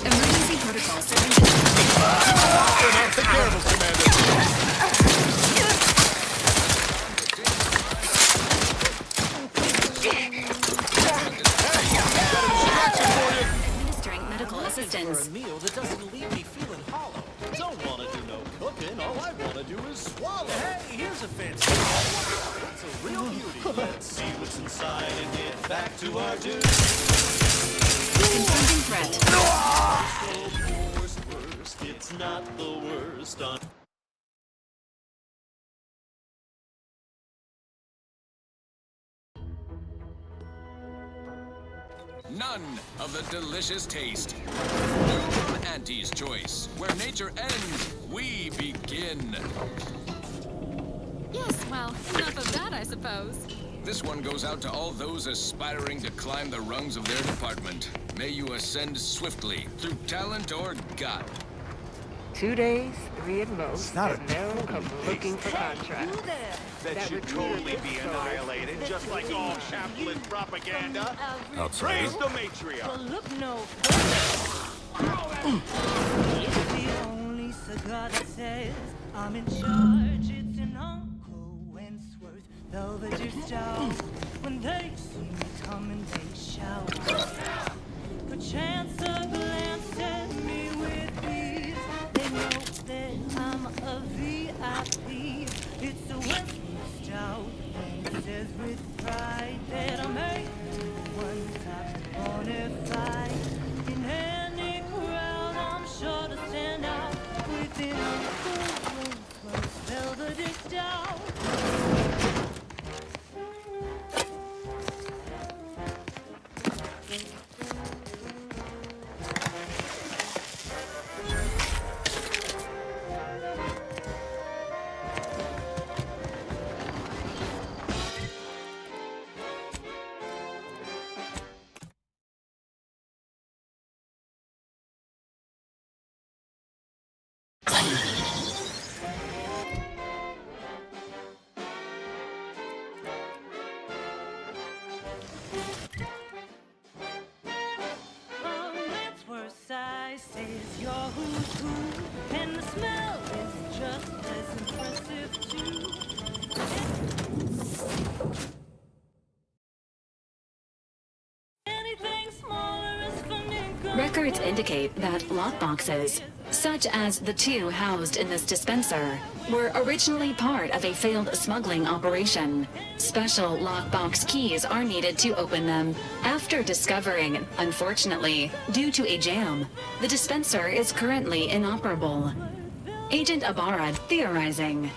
Emergency protocol surrender. Take care of him, Commander. Administering medical assistance. For a meal that doesn't leave me feeling hollow. Don't want to do no cooking. All I want to do is swallow. Hey, here's a fancy. It's a real beauty. Let's see what's inside and get back to our duty. Confronting threat. It's not the worst on none of the delicious taste. New from Auntie's Choice, where nature ends, we begin. Yes, well, enough of that, I suppose. This one goes out to all those aspiring to climb the rungs of their department. May you ascend swiftly through talent or gut. 2 days, 3 at most. not a and they'll come looking for contracts. That should totally be annihilated, just like all capitalist propaganda. Outside. Praise the matriarch. Look no It's the only cigar that says I'm in charge. It's an Uncle Wentworth Belvedere Stout. When they see me coming, they shout. Perchance a glance at me with ease. They know that I'm a VIP. It's a Wentworth Stout. And it says with pride that I'm one top bonafide. In any crowd, I'm sure to stand out within Uncle Wentworth's Belvedere Stout. Says you're who's who, and the smell is just as impressive too. Anything smaller is fun and good. Records indicate that lockboxes, such as the 2 housed in this dispenser, were originally part of a failed smuggling operation. Special lockbox keys are needed to open them. After discovering, unfortunately, due to a jam, the dispenser is currently inoperable. Agent Ibarra theorizing.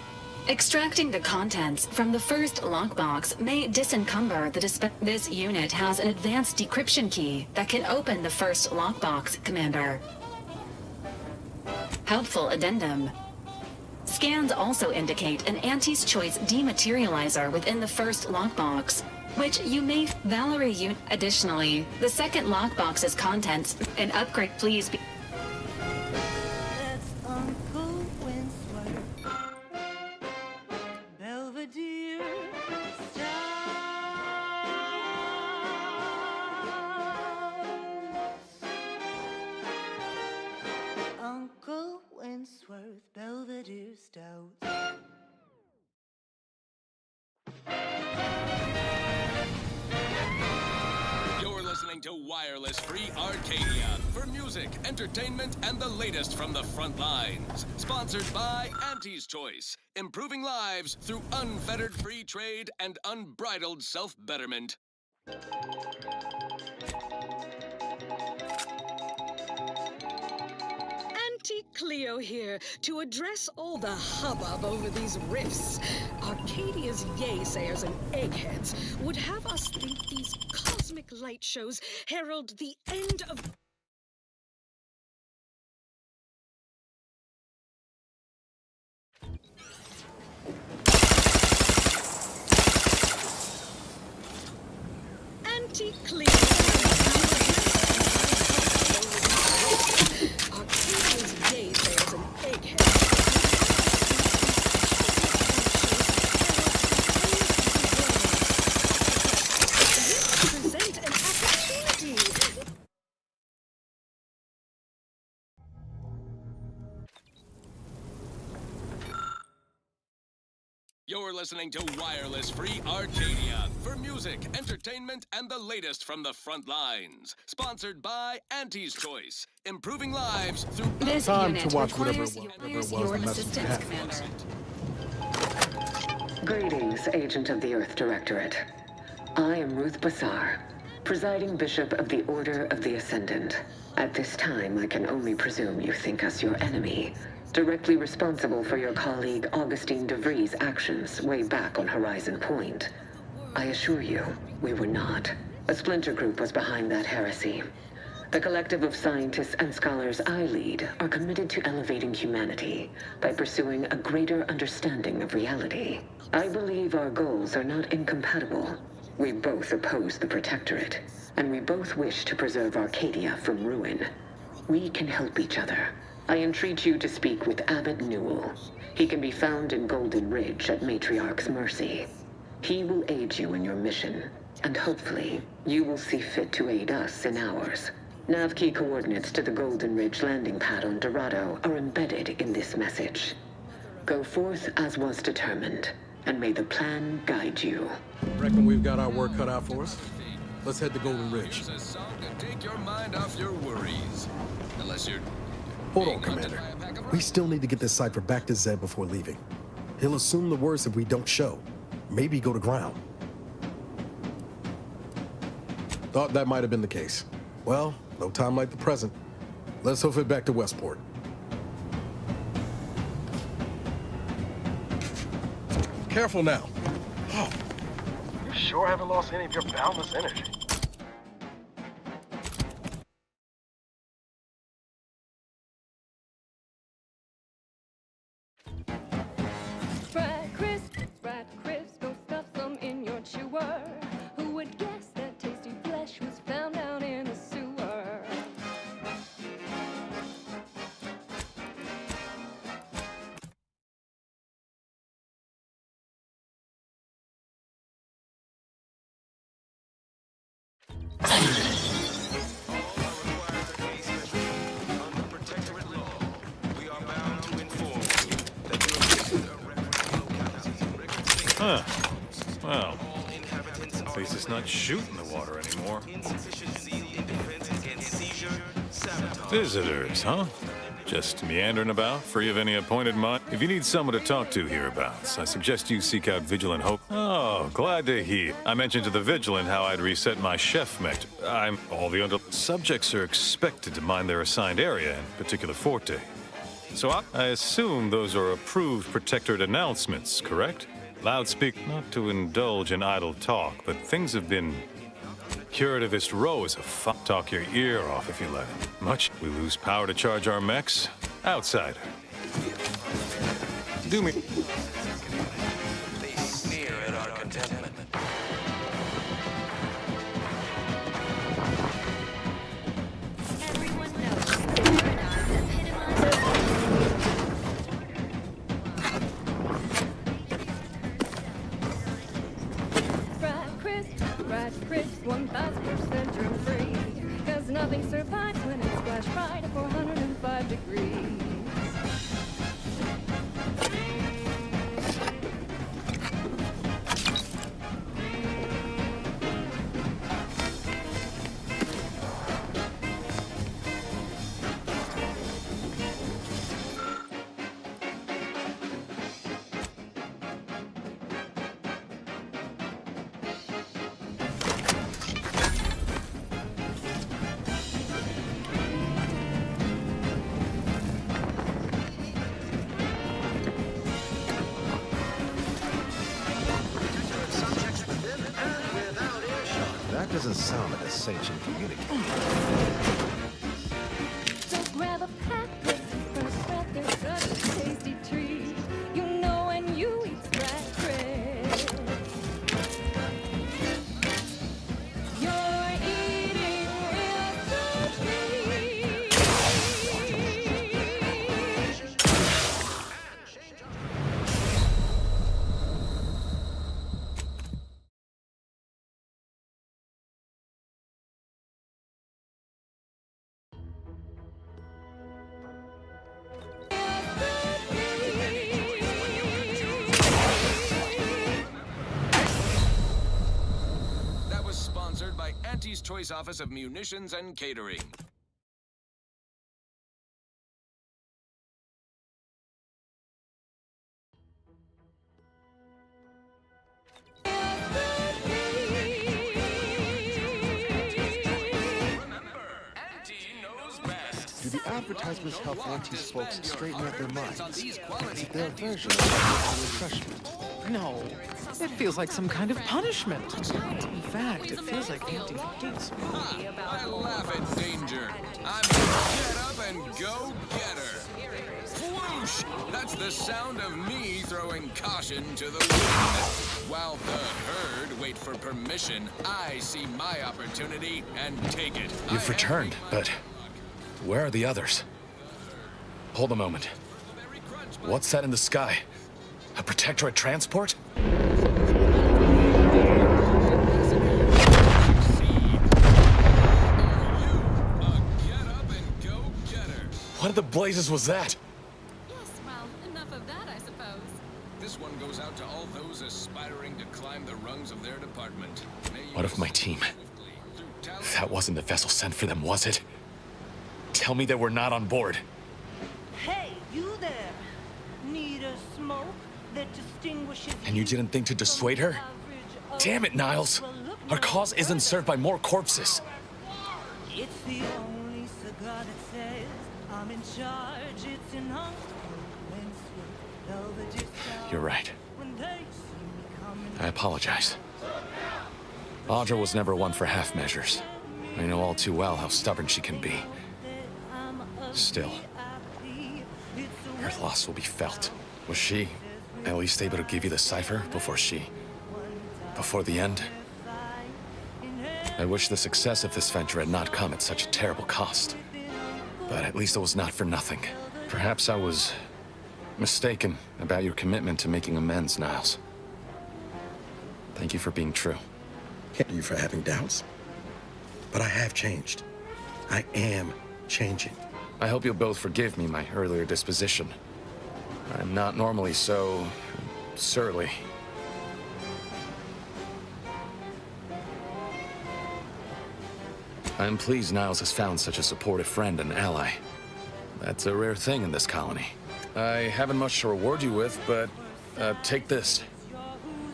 Extracting the contents from the first lockbox may disencumber the This unit has an advanced decryption key that can open the first lockbox, Commander. Helpful addendum. Scans also indicate an Auntie's Choice dematerializer within the first lockbox, which you may Valerie Additionally, the second lockbox's contents, an upgrade please be That's Uncle Wentworth Belvedere Stout. Uncle Wentworth Belvedere Stout. You're listening to Wireless Free Arcadia for music, entertainment, and the latest from the front lines. Sponsored by Auntie's Choice, improving lives through unfettered free trade and unbridled self-betterment. Auntie Cleo here to address all the hubbub over these riffs. Arcadia's yaysayers and eggheads would have us think these cosmic light shows herald the end of... Auntie Cleo. Arcadia's yaysayers and eggheads. Present an opportunity. You're listening to Wireless Free Arcadia for music, entertainment, and the latest from the front lines. Sponsored by Auntie's Choice, improving lives through... This Time unit to watch whatever requires was your the message you assistance, had. Commander. Greetings, Agent of the Earth Directorate. I am Ruth Bassar, presiding Bishop of the Order of the Ascendant. At this time, I can only presume you think us your enemy, directly responsible for your colleague Augustine DeVries' actions way back on Horizon Point. I assure you, we were not. A splinter group was behind that heresy. The collective of scientists and scholars I lead are committed to elevating humanity by pursuing a greater understanding of reality. I believe our goals are not incompatible. We both oppose the Protectorate, and we both wish to preserve Arcadia from ruin. We can help each other. I entreat you to speak with Abbot Newell. He can be found in Golden Ridge at Matriarch's mercy. He will aid you in your mission, and hopefully, you will see fit to aid us in ours. Nav key coordinates to the Golden Ridge landing pad on Dorado are embedded in this message. Go forth as was determined, and may the plan guide you. Reckon we've got our work cut out for us? Let's head to Golden Ridge. Here's a song to take your mind off your worries. Unless you're... Hold on, Commander. We still need to get this cipher back to Zeb before leaving. He'll assume the worst if we don't show. Maybe go to ground. Thought that might have been the case. Well, no time like the present. Let's hoof it back to Westport. Careful now. Oh, you sure haven't lost any of your boundless energy. Fried crisp, go stuff some in your chewer. Who would guess that tasty flesh was found down in the sewer? Huh. Well, at least it's not shooting the water anymore. Visitors, huh? Just meandering about, free of any appointed mind. If you need someone to talk to hereabouts, I suggest you seek out Vigilant Hope. Oh, glad to hear. I mentioned to the Vigilant how I'd reset my chef mech. All the other subjects are expected to mind their assigned area, in particular forte. So I assume those are approved Protectorate announcements, correct? Loudspeak, not to indulge in idle talk, but things have been... Curativist Row is a fuck. Talk your ear off if you let him. Much we lose power to charge our mechs. Outsider. Do me. They sneer at our contentment. Everyone knows the paradox epitomizes fried crisp, 1000% germ-free. 'Cause nothing survives when it's flash fried at 405 degrees. That doesn't sound like a sanctioned communication. So grab a pack of first breath, they're such a tasty treat. You know when you eat fried crisp, you're eating real sushi. That was sponsored by Auntie's Choice Office of Munitions and Catering. Do the advertisements help Auntie's folks straighten out their minds? Is it their version of refreshment? No, It feels like some kind of punishment. In fact, it feels like Auntie hates me. I laugh at danger. I'm gonna get up and go get her. Whoosh! That's the sound of me throwing caution to the wind. While the herd wait for permission, I see my opportunity and take it. You've returned, but where are the others? Hold a moment. What's that in the sky? A Protectorate transport? What in the blazes was that? Yes, well, enough of that, I suppose. This one goes out to all those aspiring to climb the rungs of their department. What of my team? That wasn't the vessel sent for them, was it? Tell me they were not on board. Hey, you there. Need a smoke that distinguishes And you didn't think to dissuade her? Damn it, Niles! Our cause isn't served by more corpses. It's the only cigar that says I'm in charge. It's an You're right. I apologize. Audra was never one for half measures. I know all too well how stubborn she can be. Still, her loss will be felt. Was she at least able to give you the cipher before the end? I wish the success of this venture had not come at such a terrible cost. But at least it was not for nothing. Perhaps I was mistaken about your commitment to making amends, Niles. Thank you for being true. Thank you for having doubts. But I have changed. I am changing. I hope you'll both forgive me my earlier disposition. I'm not normally so surly. I'm pleased Niles has found such a supportive friend and ally. That's a rare thing in this colony. I haven't much to reward you with, but take this.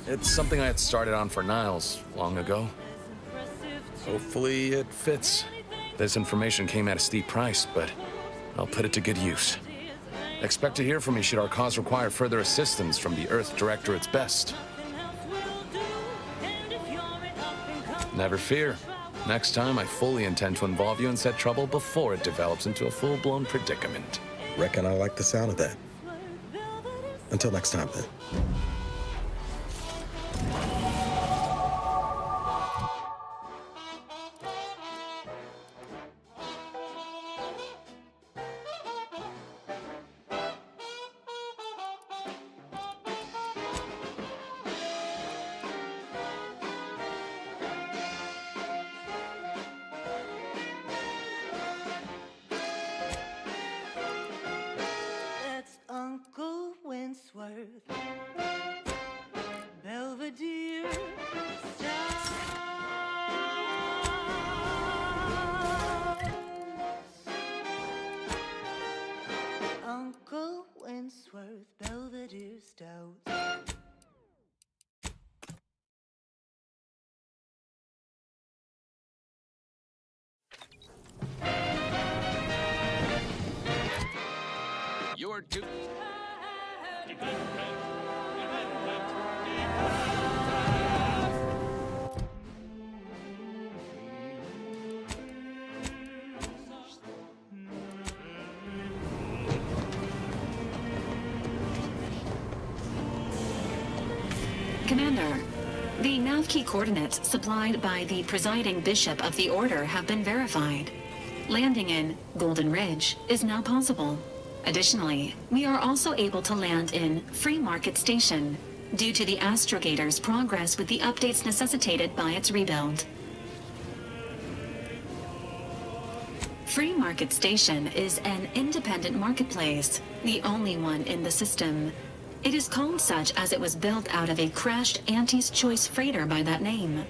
It's something I had started on for Niles long ago. Hopefully it fits. This information came at a steep price, but I'll put it to good use. Expect to hear from me should our cause require further assistance from the Earth Directorate's best. Never fear. Next time, I fully intend to involve you in said trouble before it develops into a full-blown predicament. Reckon I like the sound of that. Until next time, then. That's Uncle Winsworth, Belvedere Stout. Uncle Winsworth, Belvedere Stout. You're too... Commander, the nav key coordinates supplied by the presiding bishop of the Order have been verified. Landing in Golden Ridge is now possible. Additionally, we are also able to land in Free Market Station due to the Astrogator's progress with the updates necessitated by its rebuild. Free Market Station is an independent marketplace, the only one in the system. It is called such as it was built out of a crashed Auntie's Choice freighter by that name.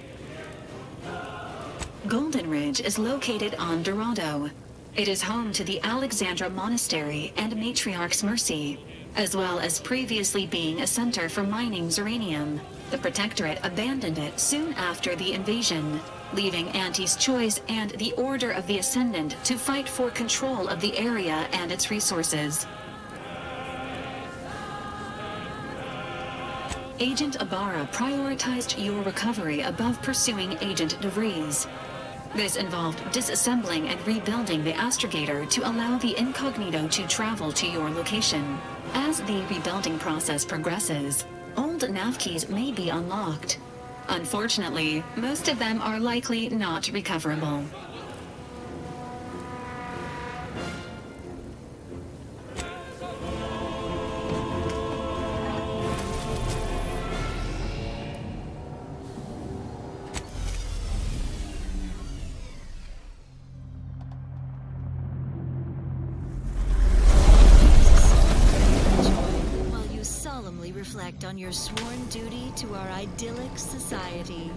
Golden Ridge is located on Dorado. It is home to the Alexandra Monastery and Matriarch's Mercy, as well as previously being a center for mining uranium. The Protectorate abandoned it soon after the invasion, leaving Auntie's Choice and the Order of the Ascendant to fight for control of the area and its resources. Agent Ibarra prioritized your recovery above pursuing Agent DeVries. This involved disassembling and rebuilding the astrogator to allow the incognito to travel to your location. As the rebuilding process progresses, old nav keys may be unlocked. Unfortunately, most of them are likely not recoverable. Reflect on your sworn duty to our idyllic society.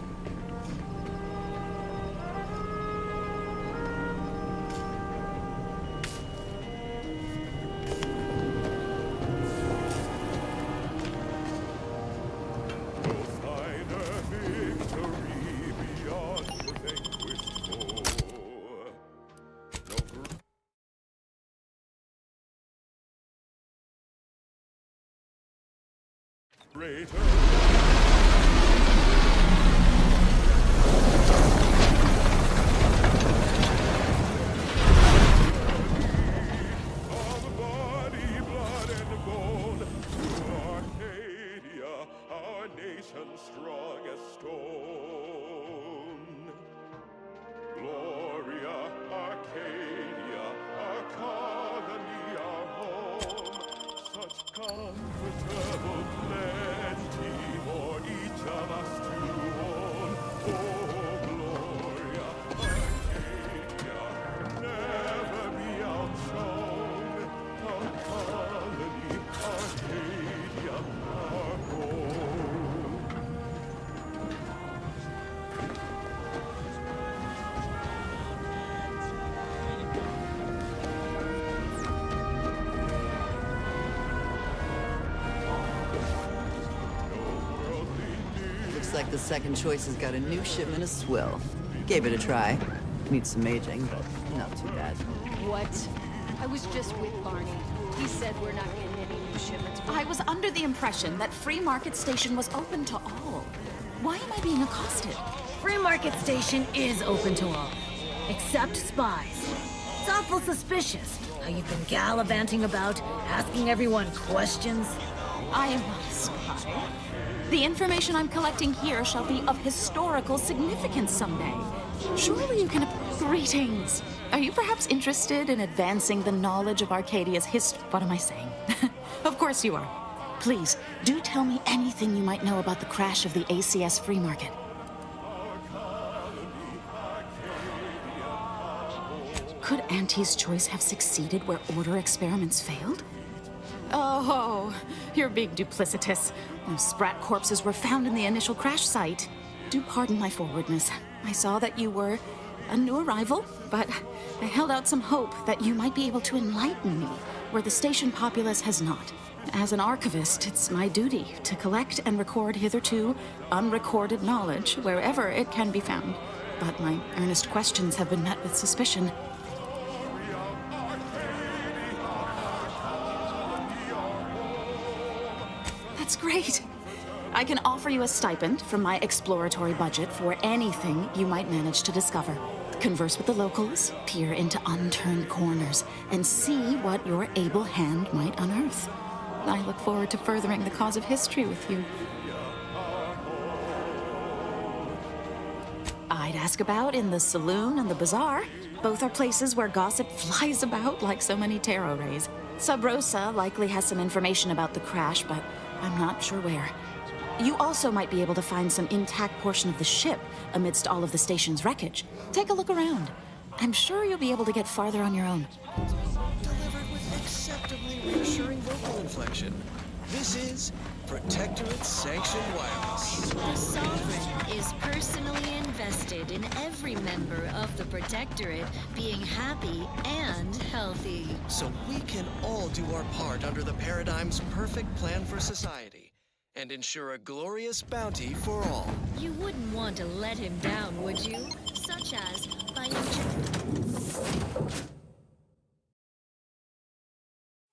Looks like the second choice has got a new shipment of swill. Gave it a try. Needs some aging, but not too bad. What? I was just with Barney. He said we're not getting any new shipments. I was under the impression that Free Market Station was open to all. Why am I being accosted? Free Market Station is open to all, except spies. It's awful suspicious how you've been gallivanting about, asking everyone questions. I am not a spy. The information I'm collecting here shall be of historical significance someday. Surely you can... Greetings. Are you perhaps interested in advancing the knowledge of Arcadia's history? What am I saying? Of course you are. Please, do tell me anything you might know about the crash of the ACS Free Market. Could Auntie's choice have succeeded where order experiments failed? Oh, you're being duplicitous. Those sprat corpses were found in the initial crash site. Do pardon my forwardness. I saw that you were a new arrival, but I held out some hope that you might be able to enlighten me where the station populace has not. As an archivist, it's my duty to collect and record hitherto unrecorded knowledge wherever it can be found. But my earnest questions have been met with suspicion. That's great. I can offer you a stipend from my exploratory budget for anything you might manage to discover. Converse with the locals, peer into unturned corners, and see what your able hand might unearth. I look forward to furthering the cause of history with you. I'd ask about in the saloon and the bazaar. Both are places where gossip flies about like so many tarot rays. Sub Rosa likely has some information about the crash, but I'm not sure where. You also might be able to find some intact portion of the ship amidst all of the station's wreckage. Take a look around. I'm sure you'll be able to get farther on your own. Delivered with acceptably reassuring vocal inflection. This is Protectorate Sanctioned Wireless. The Sovereign is personally invested in every member of the Protectorate being happy and healthy. So we can all do our part under the Paradigm's perfect plan for society and ensure a glorious bounty for all. You wouldn't want to let him down, would you? Such as by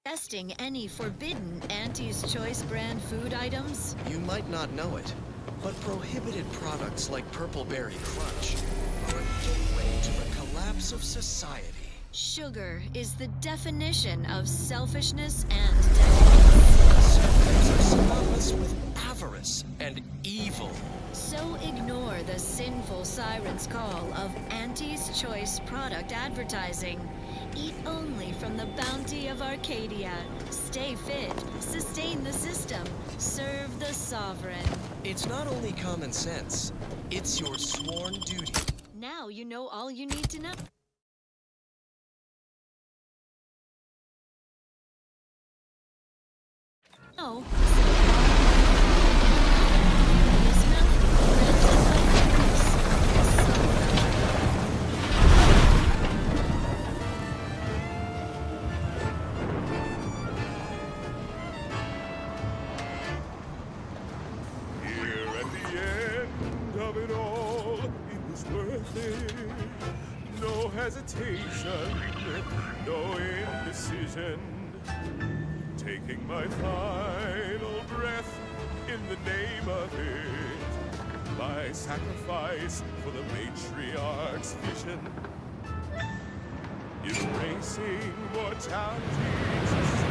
Testing any forbidden Auntie's Choice brand food items? You might not know it, but prohibited products like Purple Berry Crunch are a gateway to the collapse of society. Sugar is the definition of selfishness and decadence. Surveys are synonymous with avarice and evil. So ignore the sinful siren's call of Auntie's Choice product advertising. Eat only from the bounty of Arcadia. Stay fit, sustain the system, serve the sovereign. It's not only common sense, it's your sworn duty. Now you know all you need to know. Oh. No hesitation, no indecision. Taking my final breath in the name of it. My sacrifice for the matriarch's vision. Embracing mortality.